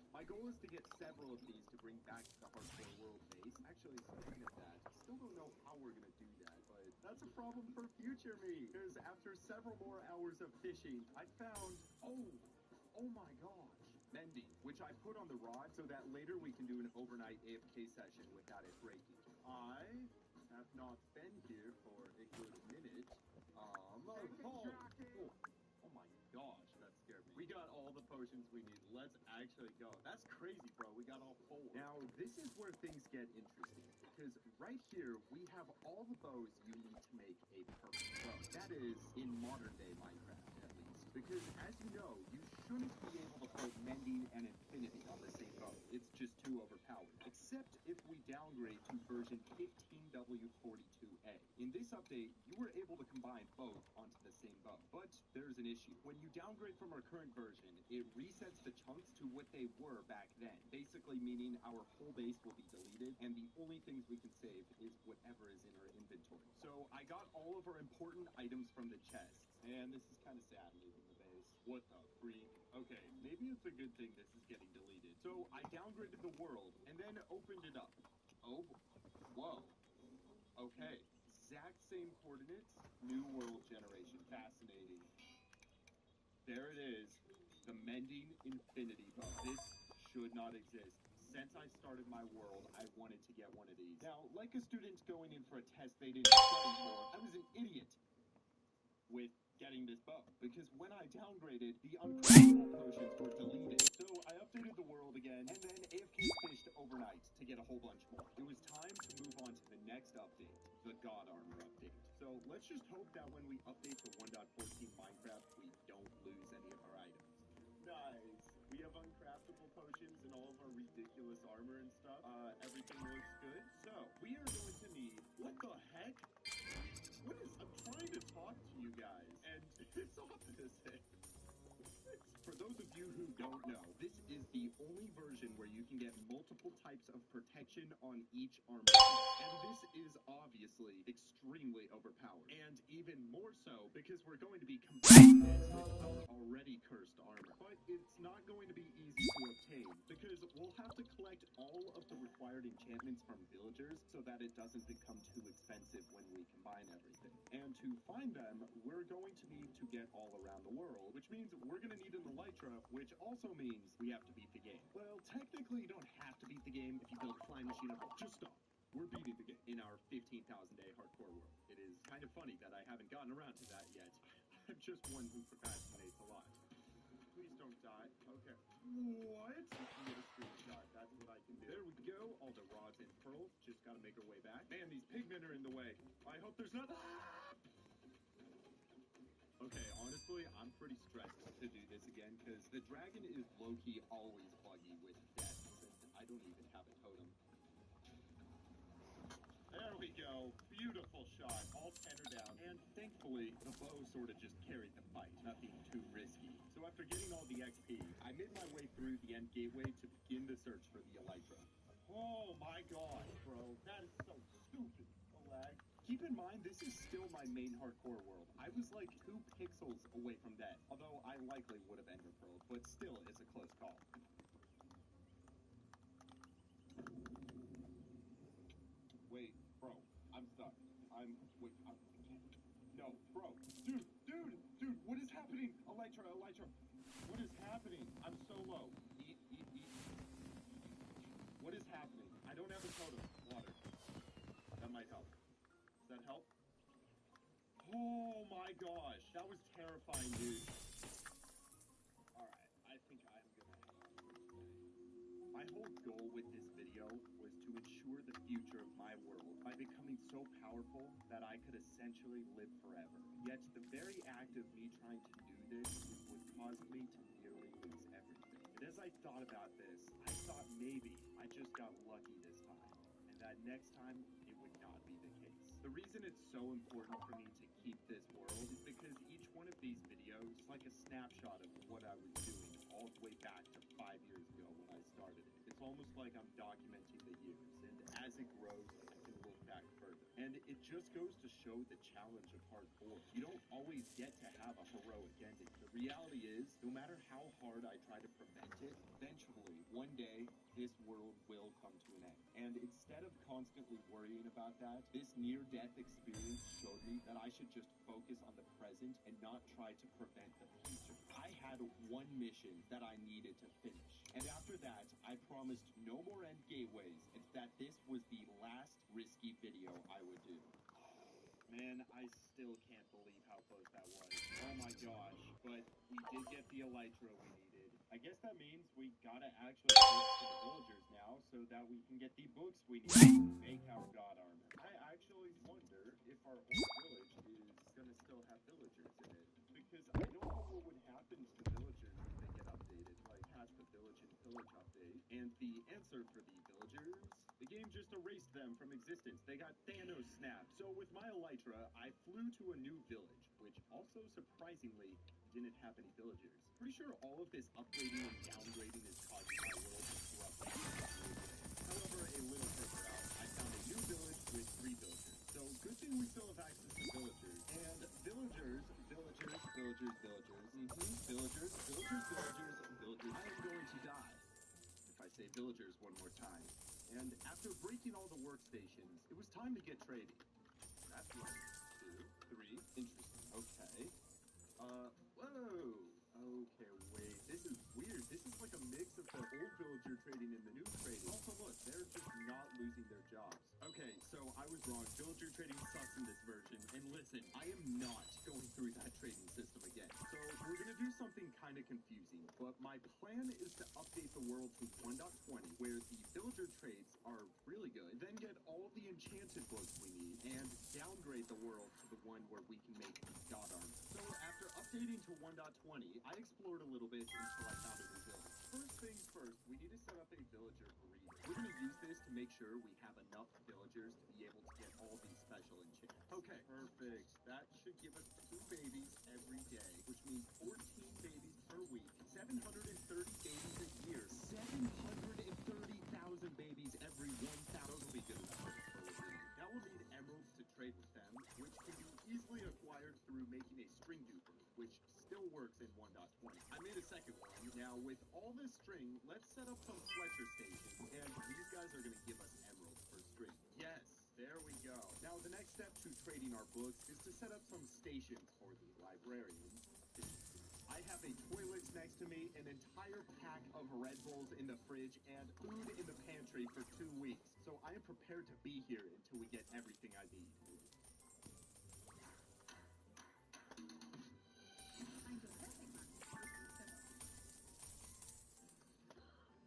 My goal is to get several of these to bring back to the hardcore world base. Actually, speaking of that, still don't know how we're gonna do that, but that's a problem for future me. Because after several more hours of fishing, I found, oh my gosh, mending, which I put on the rod so that later we can do an overnight AFK session without it breaking. I have not been here for a good minute. Oh my gosh, that scared me. We got all the potions we need. Let's actually go. That's crazy, bro. We got all 4. Now, this is where things get interesting, because right here we have all the bows you need to make a perfect bow. That is, in modern day Minecraft at least. Because as you know, you shouldn't be able to put Mending and Infinity on the same bow. It's just too overpowered. Except if we downgrade to version 15W42A. In this update, you were able to combine both onto the same bow. But there's an issue. When you downgrade from our current version, it resets the chunks to what they were back then. Basically meaning our whole base will be deleted, and the only things we can save is whatever is in our inventory. So I got all of our important items from the chests, and this is kind of sad leaving the base. What the freak? Okay, maybe it's a good thing this is getting deleted. So I downgraded the world, and then opened it up. Oh, whoa. Okay, exact same coordinates, new world generation. Fascinating. There it is, the Mending Infinity Bow. This should not exist. Since I started my world, I wanted to get one of these. Now, like a student going in for a test they didn't study for, I was an idiot with getting this bow. Because when I downgraded, the uncraftable potions were deleted. So I updated the world again, and then AFK fished overnight to get a whole bunch more. It was time to move on to the next update, the God Armor update. So let's just hope that when we update to 1.14 Minecraft, we don't lose any of our items. Nice. We have uncraftable potions and all of our ridiculous armor and stuff. Everything looks good. So we are going to need, what the heck? What is, I'm trying to talk to you guys, and it's opposite. For those of you who don't know, this is the only version where you can get multiple types of protection on each armor piece. And this is obviously extremely overpowered. And even more so because we're going to be combining it with our already cursed armor. But it's not going to be easy to obtain, because we'll have to collect all of the required enchantments from villagers so that it doesn't become too expensive when we combine everything. And to find them, we're going to need to get all around the world, which means we're going to need an Elytra, which also means we have to beat the game. Well, technically you don't have to beat the game if you build a flying machine of all. Just stop. We're beating the game in our 15,000 day hardcore world. It is kind of funny that I haven't gotten around to that yet. I'm just one who procrastinates a lot. Please don't die. Okay. What? Get a screenshot. That's what I can do. There we go. All the rods and pearls. Just gotta make our way back. Man, these pigmen are in the way. I hope there's not. Okay, honestly, I'm pretty stressed to do this again, because the dragon is low-key always buggy with death, since I don't even have a totem. There we go. Beautiful shot. All 10 are down. And thankfully, the bow sort of just carried the fight, not being too risky. So after getting all the XP, I made my way through the end gateway to begin the search for the Elytra. Oh my gosh, bro. That is so stupid. The lag. Keep in mind, this is still my main hardcore world. I was like 2 pixels away from death, although I likely would have ender pearled, but still, it's a close call. Wait, bro, I'm stuck. No, bro, dude, what is happening? Elytra, what is happening? I'm so low. Eat. What is happening? I don't have a totem. Water. That might help. Does that help? Oh my gosh, that was terrifying, dude. Alright, I think I'm gonna hang on for today. My whole goal with this video was to ensure the future of my world by becoming so powerful that I could essentially live forever. Yet the very act of me trying to do this is what caused me to nearly lose everything. And as I thought about this, I thought maybe I just got lucky this time, and that next time it would not be the case. The reason it's so important for me to keep this world is because each one of these videos is like a snapshot of what I was doing all the way back to 5 years ago when I started it. It's almost like I'm documenting the years, and as it grows, I can look back further. And it just goes to show the challenge of hardcore. You don't always get to have a heroic ending. The reality is, no matter how hard I try to prevent it, eventually, one day, this world will come to an end. And instead of constantly worrying about that, this near-death experience showed me that I should just focus on the present and not try to prevent the future. I had one mission that I needed to finish. And after that, I promised no more end gateways, and that this was the last risky video I would do. Man, I still can't believe how close that was. Oh my gosh. But we did get the Elytra we needed, I guess that means we gotta actually switch to the villagers now so that we can get the books we need to make our god armor. I actually wonder if our old village is gonna still have villagers in it. Because I don't know what would happen to villagers if they get updated, like past the village and pillage update. And the answer for the villagers, the game just erased them from existence. They got Thanos snapped. So with my Elytra, I flew to a new village, which also surprisingly didn't have any villagers. Pretty sure all of this upgrading and downgrading is causing my world to corrupt. However, a little further out, I found a new village with 3 villagers. So good thing we still have access to villagers. And villagers. I am going to die if I say villagers one more time. And after breaking all the workstations, it was time to get trading. That's 1, 2, 3. Interesting. Okay. Whoa. Okay, wait. This is weird. This is like a mix of the old villager trading and the new trading. Also, look, they're just not losing their jobs. Okay, so I was wrong. Villager trading sucks in this version. And listen, I am not going through that trading system again. So we're gonna do something kind of confusing. But my plan is to update the world to 1.20, where the villager trades are really good. Then get all the enchanted books we need, and downgrade the world to the one where we can make god armor. So after updating to 1.20, I explored a little bit until I found a new village. First things first, we need to set up a villager breeder. We're going to use this to make sure we have enough villagers to be able to get all these special enchants. Okay, perfect. That should give us 2 babies every day, which means 14 babies per week, 730 babies a year, 730,000 babies every 1,000. Those will be good enough for what we need. Now we'll need emeralds to trade with them, which can be easily acquired through making a string duper, which still works in 1.20. I made a second one. Now, with all this string, let's set up some Fletcher stations, and these guys are going to give us emeralds for string. Yes, there we go. Now, the next step to trading our books is to set up some stations for the librarians. I have a toilet next to me, an entire pack of Red Bulls in the fridge, and food in the pantry for 2 weeks. So I am prepared to be here until we get everything I need.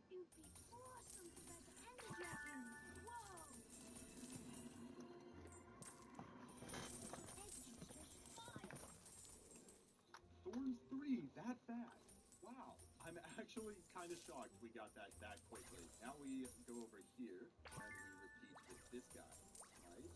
You'd be awesome, Professor and the Dragon. Whoa! Egg juice just fire. Thorns 3, that fast. Wow. I'm actually kind of shocked we got that quickly. Now we go over here, and we repeat with this guy, right?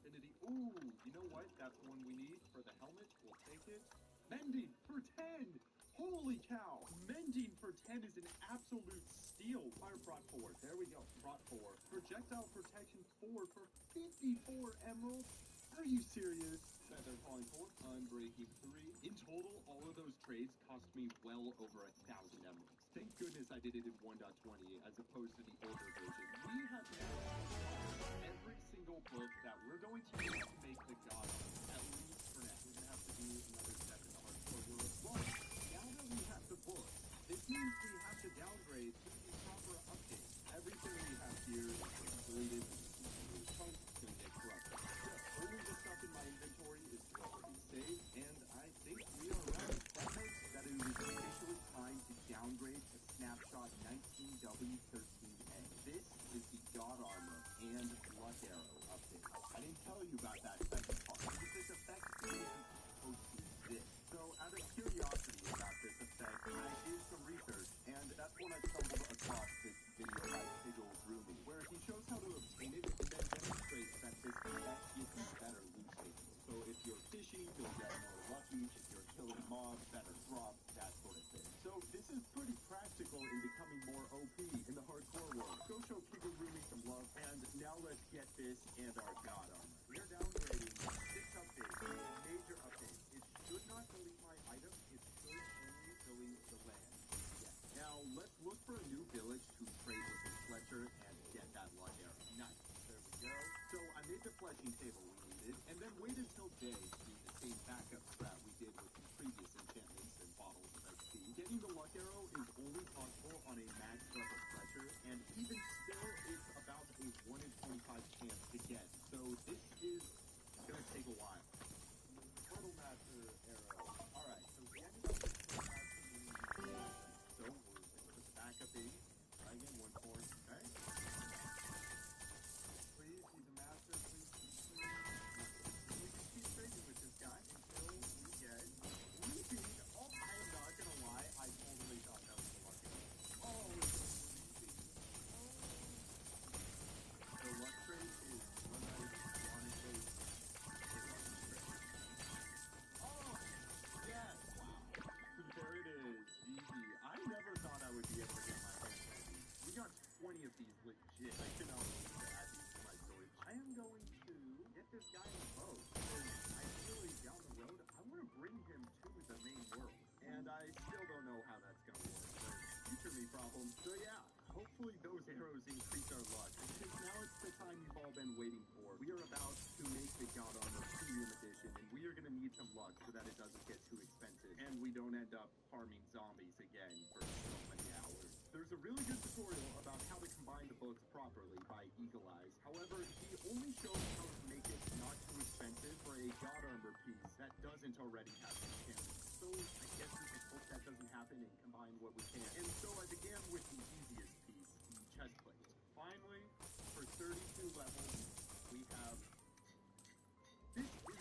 Affinity. Ooh, you know what? That's one we need for the helmet. We'll take it. Mending for 10! Holy cow! Mending for 10 is an absolute steal. Fire Prot 4. There we go. Prot 4. Projectile Protection 4 for 54 emeralds? Are you serious? Feather Falling 4. Unbreaking 3. In total, all of those trades cost me well over 1,000 emeralds. Thank goodness I did it in 1.20 as opposed to the older version. We have now every single book that we're going to use to make the god armor, at least for now. We're going to have to do another step in the hardcore world. But now that we have the book, this means we have to downgrade to the proper updates. Everything we have here is deleted. Chunks can get corrupted. So only the stuff in my inventory is what will be saved, and I think we are right. That makes that it is officially time to downgrade to Snapshot 19W13A. This is the God Armor and Luck Arrow update. I didn't tell you about that second part, because this effect isn't supposed to exist. So out of curiosity about this effect, I did some research, and that's when I stumbled across this video by Tiggle Rumi, where he shows how to obtain it and then demonstrates that this effect gives you better loot tables. So if you're fishing, you'll get more lucky. If you're killing mobs, better drops, that sort of thing. So this is pretty practical in becoming more OP in the hardcore world. Go show Tiggle Rumi some love, and now let's get this and our god armor. We are downgrading 6 updates, major updates. It should not delete my items, it should only delete the land. Yeah. Now let's look for a new village to trade with the Fletcher and get that luck arrow. Nice. There we go. So I made the fletching table we needed, and then waited till day to do the same backup strat we did with the previous enchantments and bottles of XP. Getting the luck arrow is only possible on a max level Fletcher, and even still, it's about a 1 in 25 chance to get. So this is gonna take a while. Turtle Master arrow. Alright, so we ended up with Turtle Master. So get these legit. I cannot wait to add these to my storage. I am going to get this guy in the boat. Ideally, down the road, I want to bring him to the main world. And I still don't know how that's going to work. So, future me problem. So yeah, hopefully those arrows increase our luck. Because now it's the time you've all been waiting for. We are about to make the God Armor Premium Edition, and we are going to need some luck so that it doesn't get too expensive. And we don't end up farming zombies again for so many hours. There's a really good tutorial about how to combine the books properly by Eagle Eyes. However, he only shows how to make it not too expensive for a God Armor piece that doesn't already have enchantments. So I guess we just hope that doesn't happen and combine what we can. And so I began with the easiest piece, the chest plate. Finally, for 32 levels, we have... This is the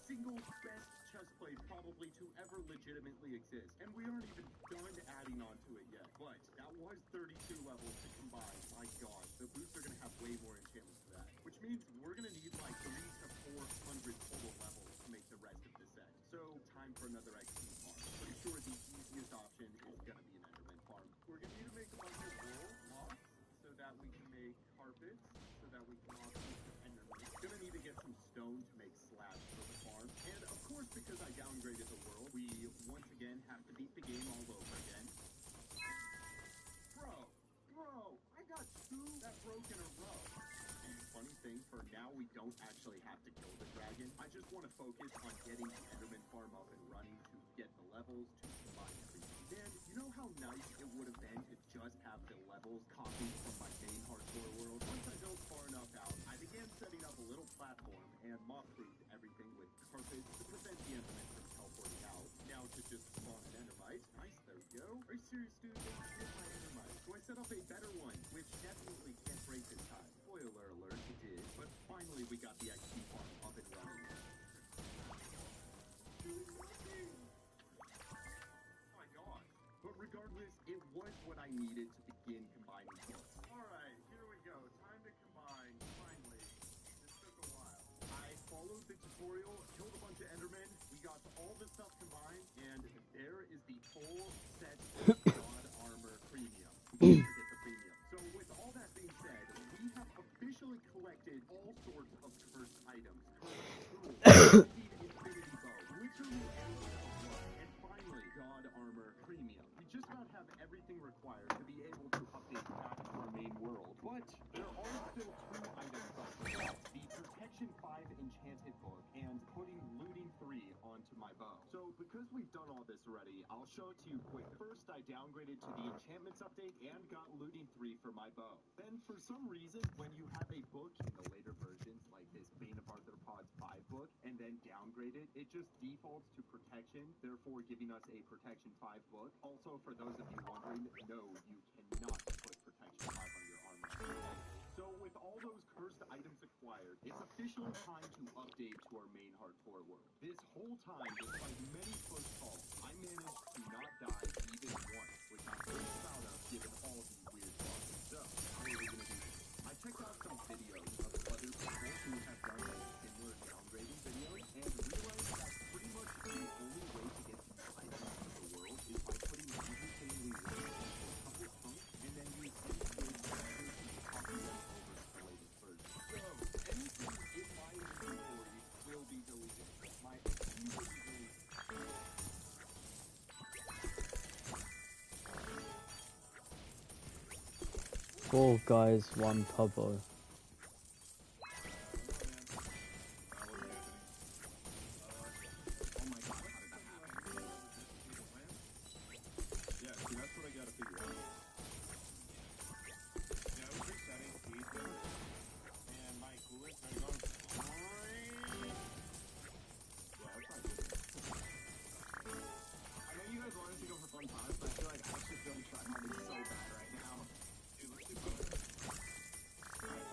single best chest plate probably to ever legitimately exist. And we aren't even done adding on to it yet. But that was 32 levels to combine. My gosh, the boots are going to have way more enchantments to that. Which means we're going to need like 300 to 400 total levels to make the rest of the set. So, time for another XP farm. Pretty sure the easiest option is going to be an Enderman farm. We're going to need to make a bunch of wool blocks so that we can make carpets, so that we can also use the Enderman. Going to need to get some stone to make slabs for the farm. And of course, because I downgraded the world, we once again have to beat the game all over again. Bro, I got 2 that broke in a row. And funny thing, for now we don't actually have to kill the dragon. I just want to focus on getting the Enderman farm up and running to get the levels to combine everything. Man, you know how nice it would have been to just have the levels copied from my main hardcore world? Once I built far enough out, I began setting up a little platform and mock-proofed everything with carpets to prevent the Enderman from teleporting out. Now to just spawn an Endermite. Nice, there we go. Are you serious, dude? They hit my Endermite. So I set up a better one, which definitely can't break this time. Spoiler alert, it did. But finally, we got the XP farm up and running. Oh my gosh. But regardless, it was what I needed to begin combining books. Alright, here we go. Time to combine. Finally. This took a while. I followed the tutorial, killed a bunch of Endermen, we got all the stuff combined, and there is the full set of God Armor Premium. Don't forget the premium. So with all that being said, we have officially collected all sorts of cursed items. Cursed tools, Infinity Bow, literally everything of blood, and finally, God Armor Premium. We just about have everything required to be able to update back to our main world. But there are still 2 items I forgot. The Protection 5 Enchanted Book and putting Looting 3 onto my bow. So because we've done all this already, I'll show it to you quick. First, I downgraded to the Enchantments update and got Looting 3 for my bow. Then for some reason, when you have a book in the later versions, like this Bane of Arthropods 5 book, and then downgrade it, it just defaults to Protection, therefore giving us a Protection 5 book. Also, for those of you wondering, no, you cannot put Protection 5 on your armor. So with all those cursed items acquired, it's officially time to update to our main hardcore world. This whole time, despite many close calls, I managed to not die even once, which I'm very proud of given all these weird bugs. So, how are we gonna do this? I checked out some videos of other people who have done similar downgrading videos, and realized that pretty much the only way to get these items into the world is by putting everything we want into a couple chunks, and then use any good measure to copy them over to the latest version. So, anything in my inventory will be deleted. My XP will be deleted. Four guys, 1 Tubbo. Yeah, see, that's what I gotta figure out. Yeah, I was resetting speed and my coolest started going crazy. Yeah, that's not good. I know you guys wanted to go for fun times, but I feel like I should feel tryharding so bad right now. Dude, let's do both. Alright, so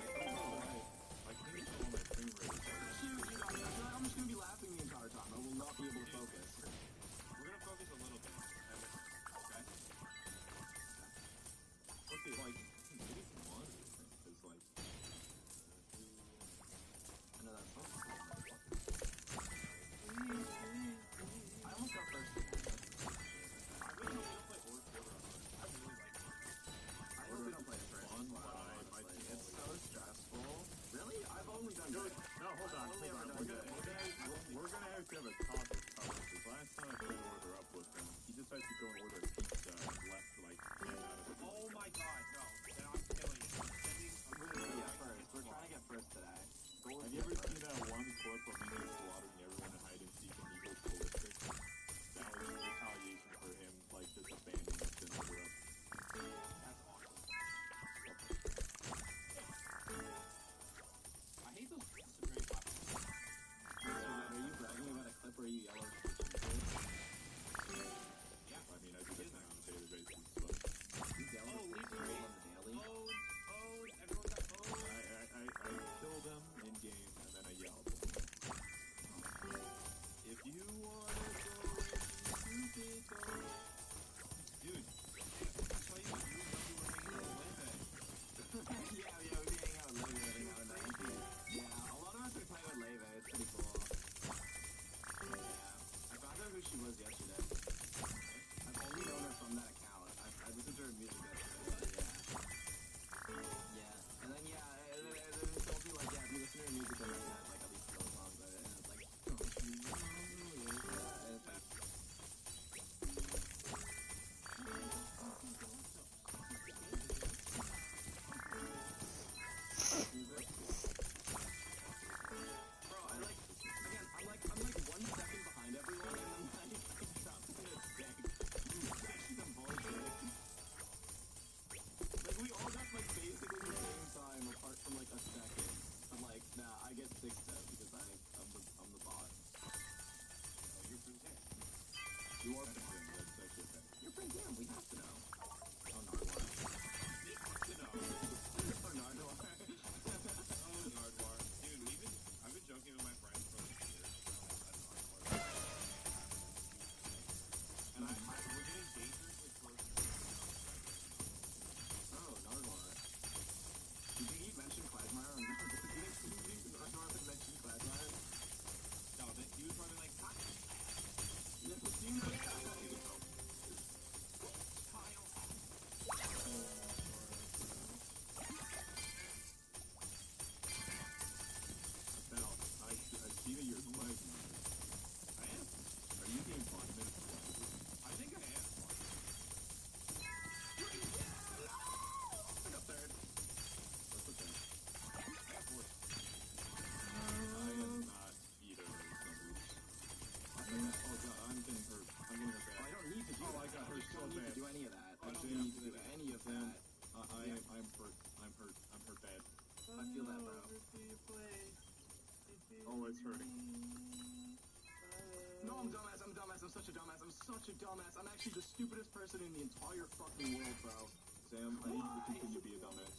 I'm dumbass. I'm dumbass. I'm such a dumbass. I'm such a dumbass. I'm actually the stupidest person in the entire fucking world, bro. Sam, I need you to continue to be a dumbass.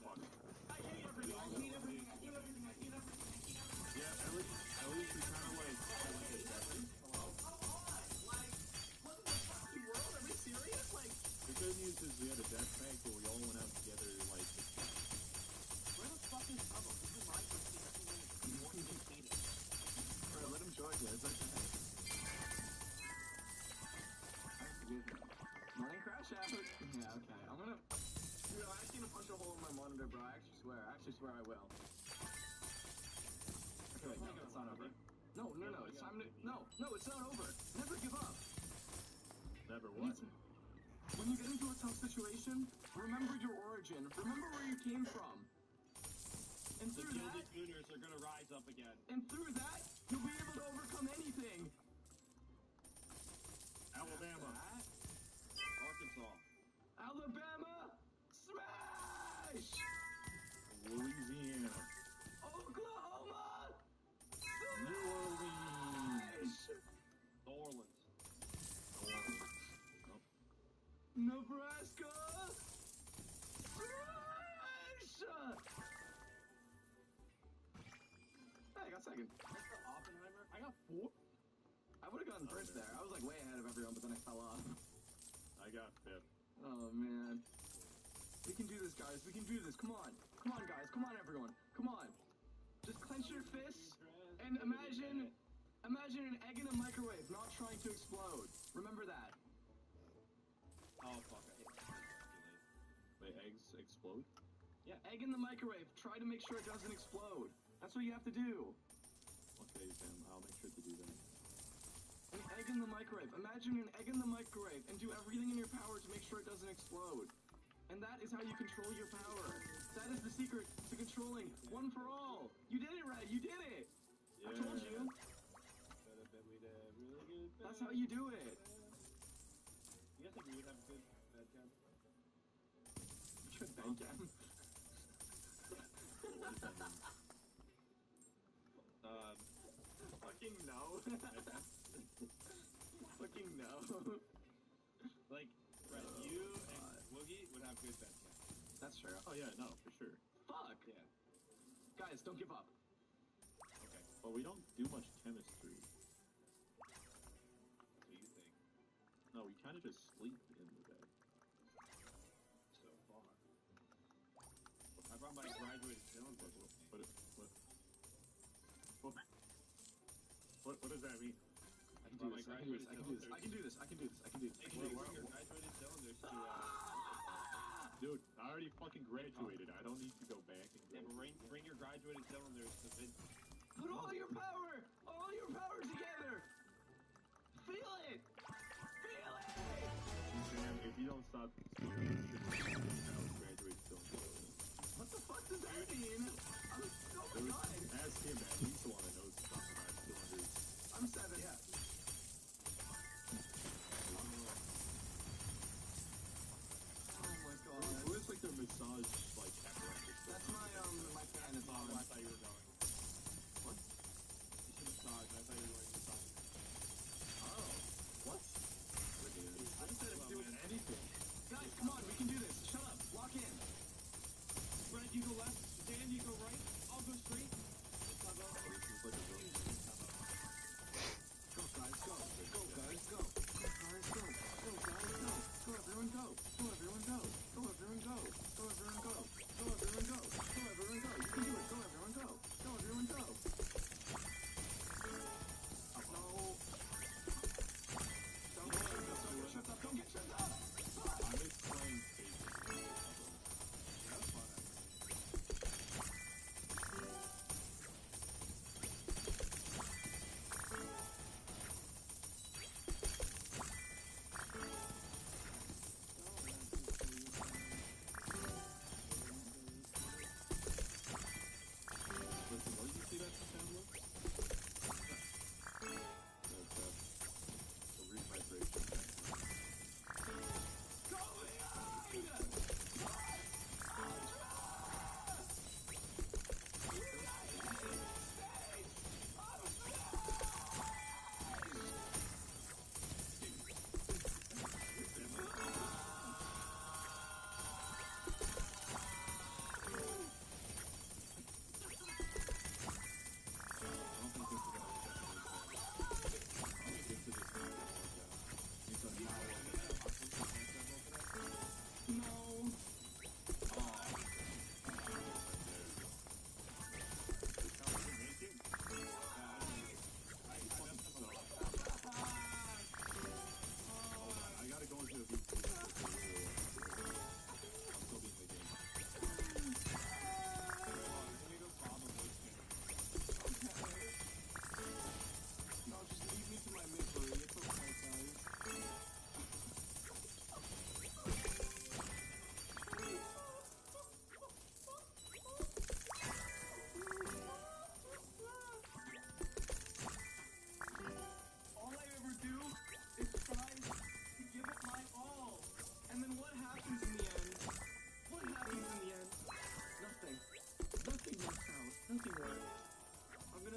Fuck. I hate everything. I hate everything. I hate everything. I hate everything. Yeah, at least we kind of like it better. What in the fucking world? Are we serious? Like, The good news is we had a death bank where we all went out together, like, Where the fuck is Bubba? This is my first team. I think we're more than defeated. bro, let him join you. It's okay. Morning crash effort. Yeah, okay. I'm gonna. Dude, I'm actually gonna punch a hole in my monitor, bro. I actually swear I will. Okay, wait, no, it's not over. No, it's time to. No, it's not over. Never give up. never what? When you get into a tough situation, remember your origin. Remember where you came from. And The through Gilded that, Gooners are gonna rise up again. and through that, you'll be able to overcome anything. Alabama. Arkansas. Alabama, smash! Louisiana. Oklahoma, New Orleans. New Orleans. Nope. Nebraska, smash! Hey, I got second. Mr. Oppenheimer? I got 4. I would have gotten first there. I was like way ahead of everyone, but then I fell off. I got 5th. Oh man. We can do this, guys. We can do this. Come on. Come on, guys. Come on, everyone. Come on. Just clench your fists and imagine an egg in a microwave not trying to explode. Remember that. Oh, fuck. I hit The eggs explode? Yeah, egg in the microwave. Try to make sure it doesn't explode. That's what you have to do. Okay, Sam, I'll make sure to do that. An egg in the microwave. Imagine an egg in the microwave and do everything in your power to make sure it doesn't explode. And that is how you control your power. That is the secret to controlling one for all. You did it, Red. You did it. I told you. That's how you do it. You guys think we would have a good bed cam? Good bed cam. Fucking no. Fucking no. Like, Brett, you and Woogie would have good bed cam. That's true. Oh yeah, no, for sure. Fuck. Yeah. Guys, don't give up. Okay. But we don't do much chemistry. What do you think? No, we kind of just sleep in the bed. So far. I brought my graduated film book. What does that mean? I can do this. I can do this. I can do this. I can do this. I can do this. I can do this. Bring your graduated cylinders to, Dude, I already fucking graduated. I don't need to go back and yeah, but bring your graduated cylinders to Vincent. Put all your power together. Feel it. Feel it. Sam, if you don't stop I'll graduate still. What the fuck does that mean? Oh my god. Ask him, man. He's the one that knows stuff about cylinders. I'm 7. Yeah. Who is like the massage like apparatus? That's my fan. It's on. I thought you were going. What? You should massage. I thought you were going to massage. Oh. What? I just said if doing anything. Guys, come on. We can do this. Shut up.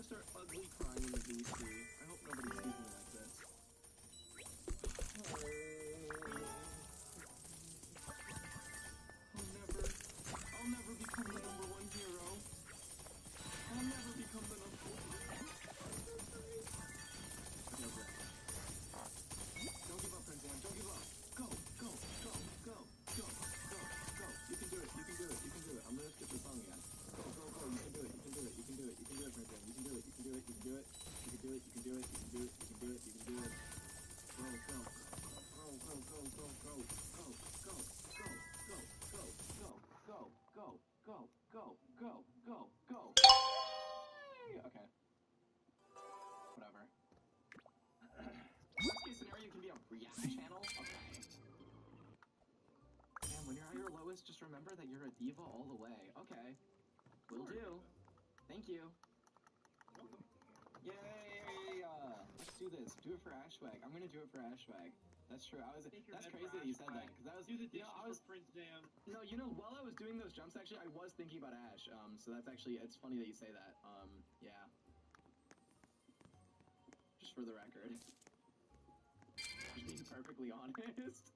start ugly crying in the VC. I hope nobody sees me like this. I'll never become the #1 hero. I'll never become the #1. Don't give up, Prince Am. Don't give up. Go, go, go, go, go, go, go. You can do it. You can do it. You can do it. I'm gonna skip the song again. Go, go, go. You can do it. You can do it. You can do it. You can do it, Prince Am. You can do it. You can do it. You can do it. You can do it. You can do it. You can do it. You can do it. You can do it. Go, go, go, go, go, go, go, go, go, go, go, go, go, go, go, go, go, go. Okay. Whatever. Worst case scenario, you can be a react channel. Okay. And when you're at your lowest, just remember that you're a diva all the way. Okay. Will do. Thank you. Yay! Let's do this. Do it for Ashwag. I'm gonna do it for Ashwag. That's true. That's crazy that you said that, because that was, Do the you know, I was, Prince Dam. no, you know, while I was doing those jumps, actually, I was thinking about Ash, so that's actually, it's funny that you say that, yeah. Just for the record. Just being perfectly honest.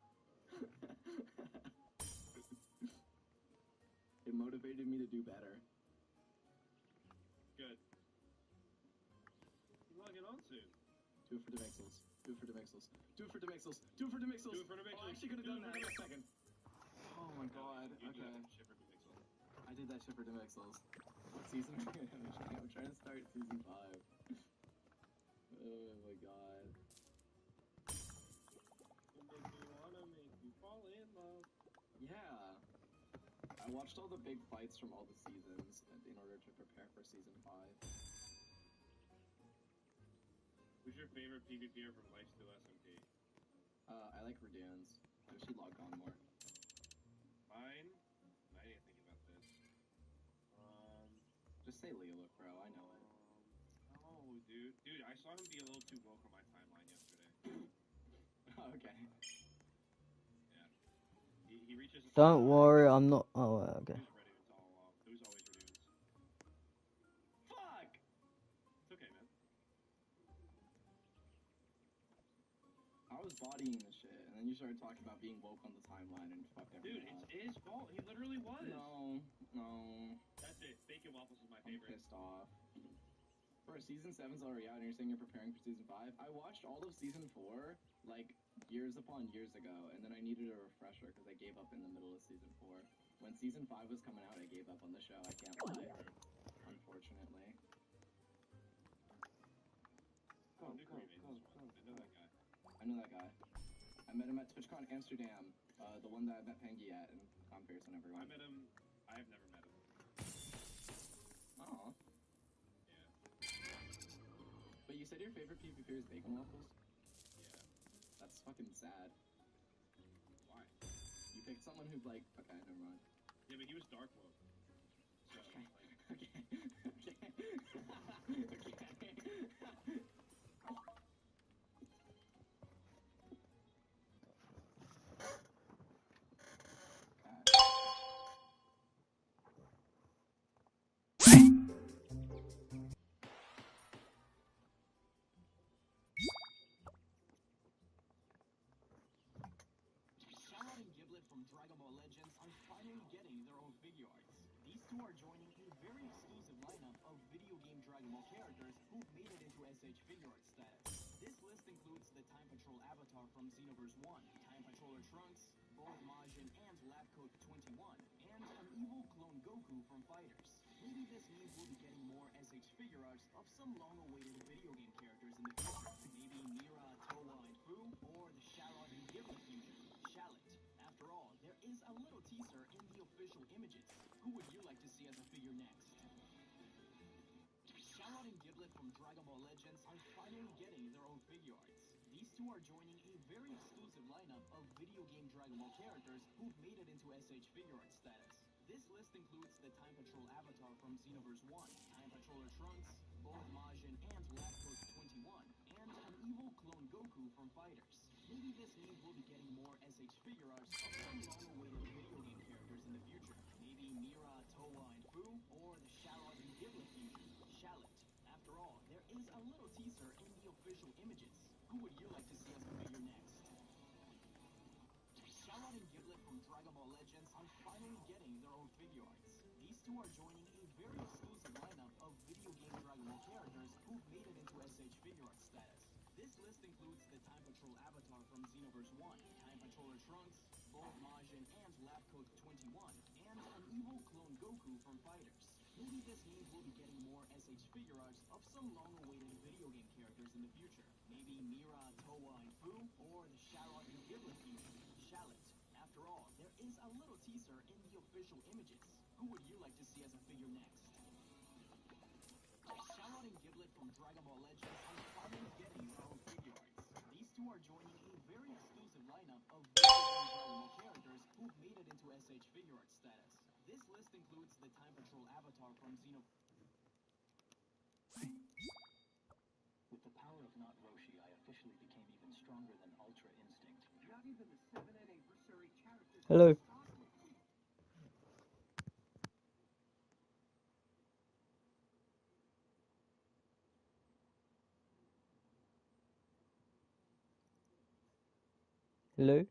It motivated me to do better. Good. You logging on soon? Do it for Demixels. Do it for Demixels. Do it for Demixels. Do it for Demixels. Do it for Demixels. Oh, I actually could have done that in a second. Oh my god. Okay. I did that shit for Demixels. What season? I'm trying to start season 5. Oh my god. Make you fall in love. Yeah. I watched all the big fights from all the seasons in order to prepare for season 5. Who's your favorite PvPer from Lifesteal SMP? I like Radoons. I wish he logged on more. Mine? I didn't think about this. Just say Leolith, bro. I know it. Oh, dude. Dude, I saw him be a little too woke on my timeline yesterday. Okay. Yeah. He reaches... Don't worry, I'm not. Oh, okay. It was Radoons all along. It was always Radoons. Fuck! It's okay, man. I was bodying this shit, and then you started talking about being woke on the timeline and fucked everything Dude, up. it's his fault. He literally was. No. That's it. Bacon Waffles is my I'm favorite. pissed off. Bro, season 7's already out, and you're saying you're preparing for season 5? I watched all of season 4, like, years upon years ago, and then I needed a refresher because I gave up in the middle of season 4. When season 5 was coming out, I gave up on the show, I can't lie. Unfortunately. Go, go, go, go. I know that guy. I met him at TwitchCon Amsterdam, the one that I met Pengy at, and Tom Pierce and everyone. I met him. I have never met him. Aw. Yeah. But you said your favorite PvP is Bacon Waffles? Yeah. That's fucking sad. Why? You picked someone who, like, okay, never mind. Yeah, but he was dark woke. So, Okay. like... Okay. Charlotte and Giblet from Dragon Ball Legends are finally getting their own figure arts. These two are joining a very exclusive lineup of video game Dragon Ball characters who've made it into SH figure art status. This list includes the Time Patrol avatar from Xenoverse 1, Time Patroller Trunks, both Majin and Labcoat 21, and an evil clone Goku from Fighters. Maybe this means we'll be getting more SH figure arts of some long-awaited video game characters in the future. Maybe Mira, Towa, and Fu, or the Charlotte and Giblet fusion, Shallot. After all, there is a little teaser in the official images. Who would you like to see as a figure next? Charlotte and Giblet from Dragon Ball Legends are finally getting their own figure arts. These two are joining a very exclusive lineup of video game Dragon Ball characters who've made it into SH figure art status. This list includes the Time Patrol avatar from Xenoverse 1, Time Patroller Trunks, both Majin and Labcoat 21, and an evil clone Goku from Fighters. Maybe this means we'll be getting more SH figure arts of some long-awaited video game characters in the future. Maybe Mira, Towa, and Fu, or the Charlotte and Giblet fusion, Shallot. After all, is a little teaser in the official images. Who would you like to see as a figure next? Charlotte and Giblet from Dragon Ball Legends are finally getting their own figure arts. These two are joining a very exclusive lineup of video game Dragon Ball characters who've made it into SH figure art status. This list includes the Time Patrol avatar from Xenoverse 1, Time Patroller Trunks, Bulk Majin and Lab Coat 21, and an evil clone Goku from Fighters. Maybe this means we'll be getting more SH figure arts of some long-awaited video game characters in the future. Maybe Mira, Towa, and Fu, or the Charlotte and Giblet fusion, Shallot. After all, there is a little teaser in the official images. Who would you like to see as a figure next? Charlotte and Giblet from Dragon Ball Legends are finally getting their own figure arts. These two are joining a very exclusive lineup of video game Dragon Ball characters who've made it into SH figure art status. This list includes the Time Patrol avatar from Xenoverse. With the power of Not Roshi, I officially became even stronger than Ultra Instinct. Not even the 7th anniversary characters. Hello. Hello.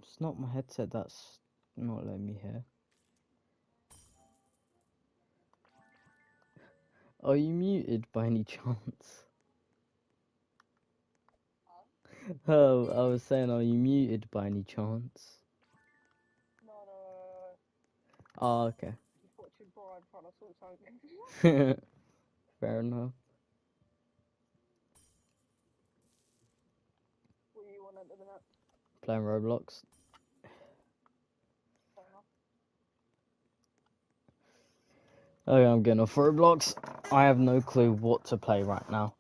It's not my headset that's not letting me hear. Are you muted by any chance? Oh, I was saying, are you muted by any chance? No. Oh, okay. Just watching Brian trying to sort something. Fair enough. What do you want at the minute? Playing Roblox. Okay, I'm getting off Roblox. I have no clue what to play right now.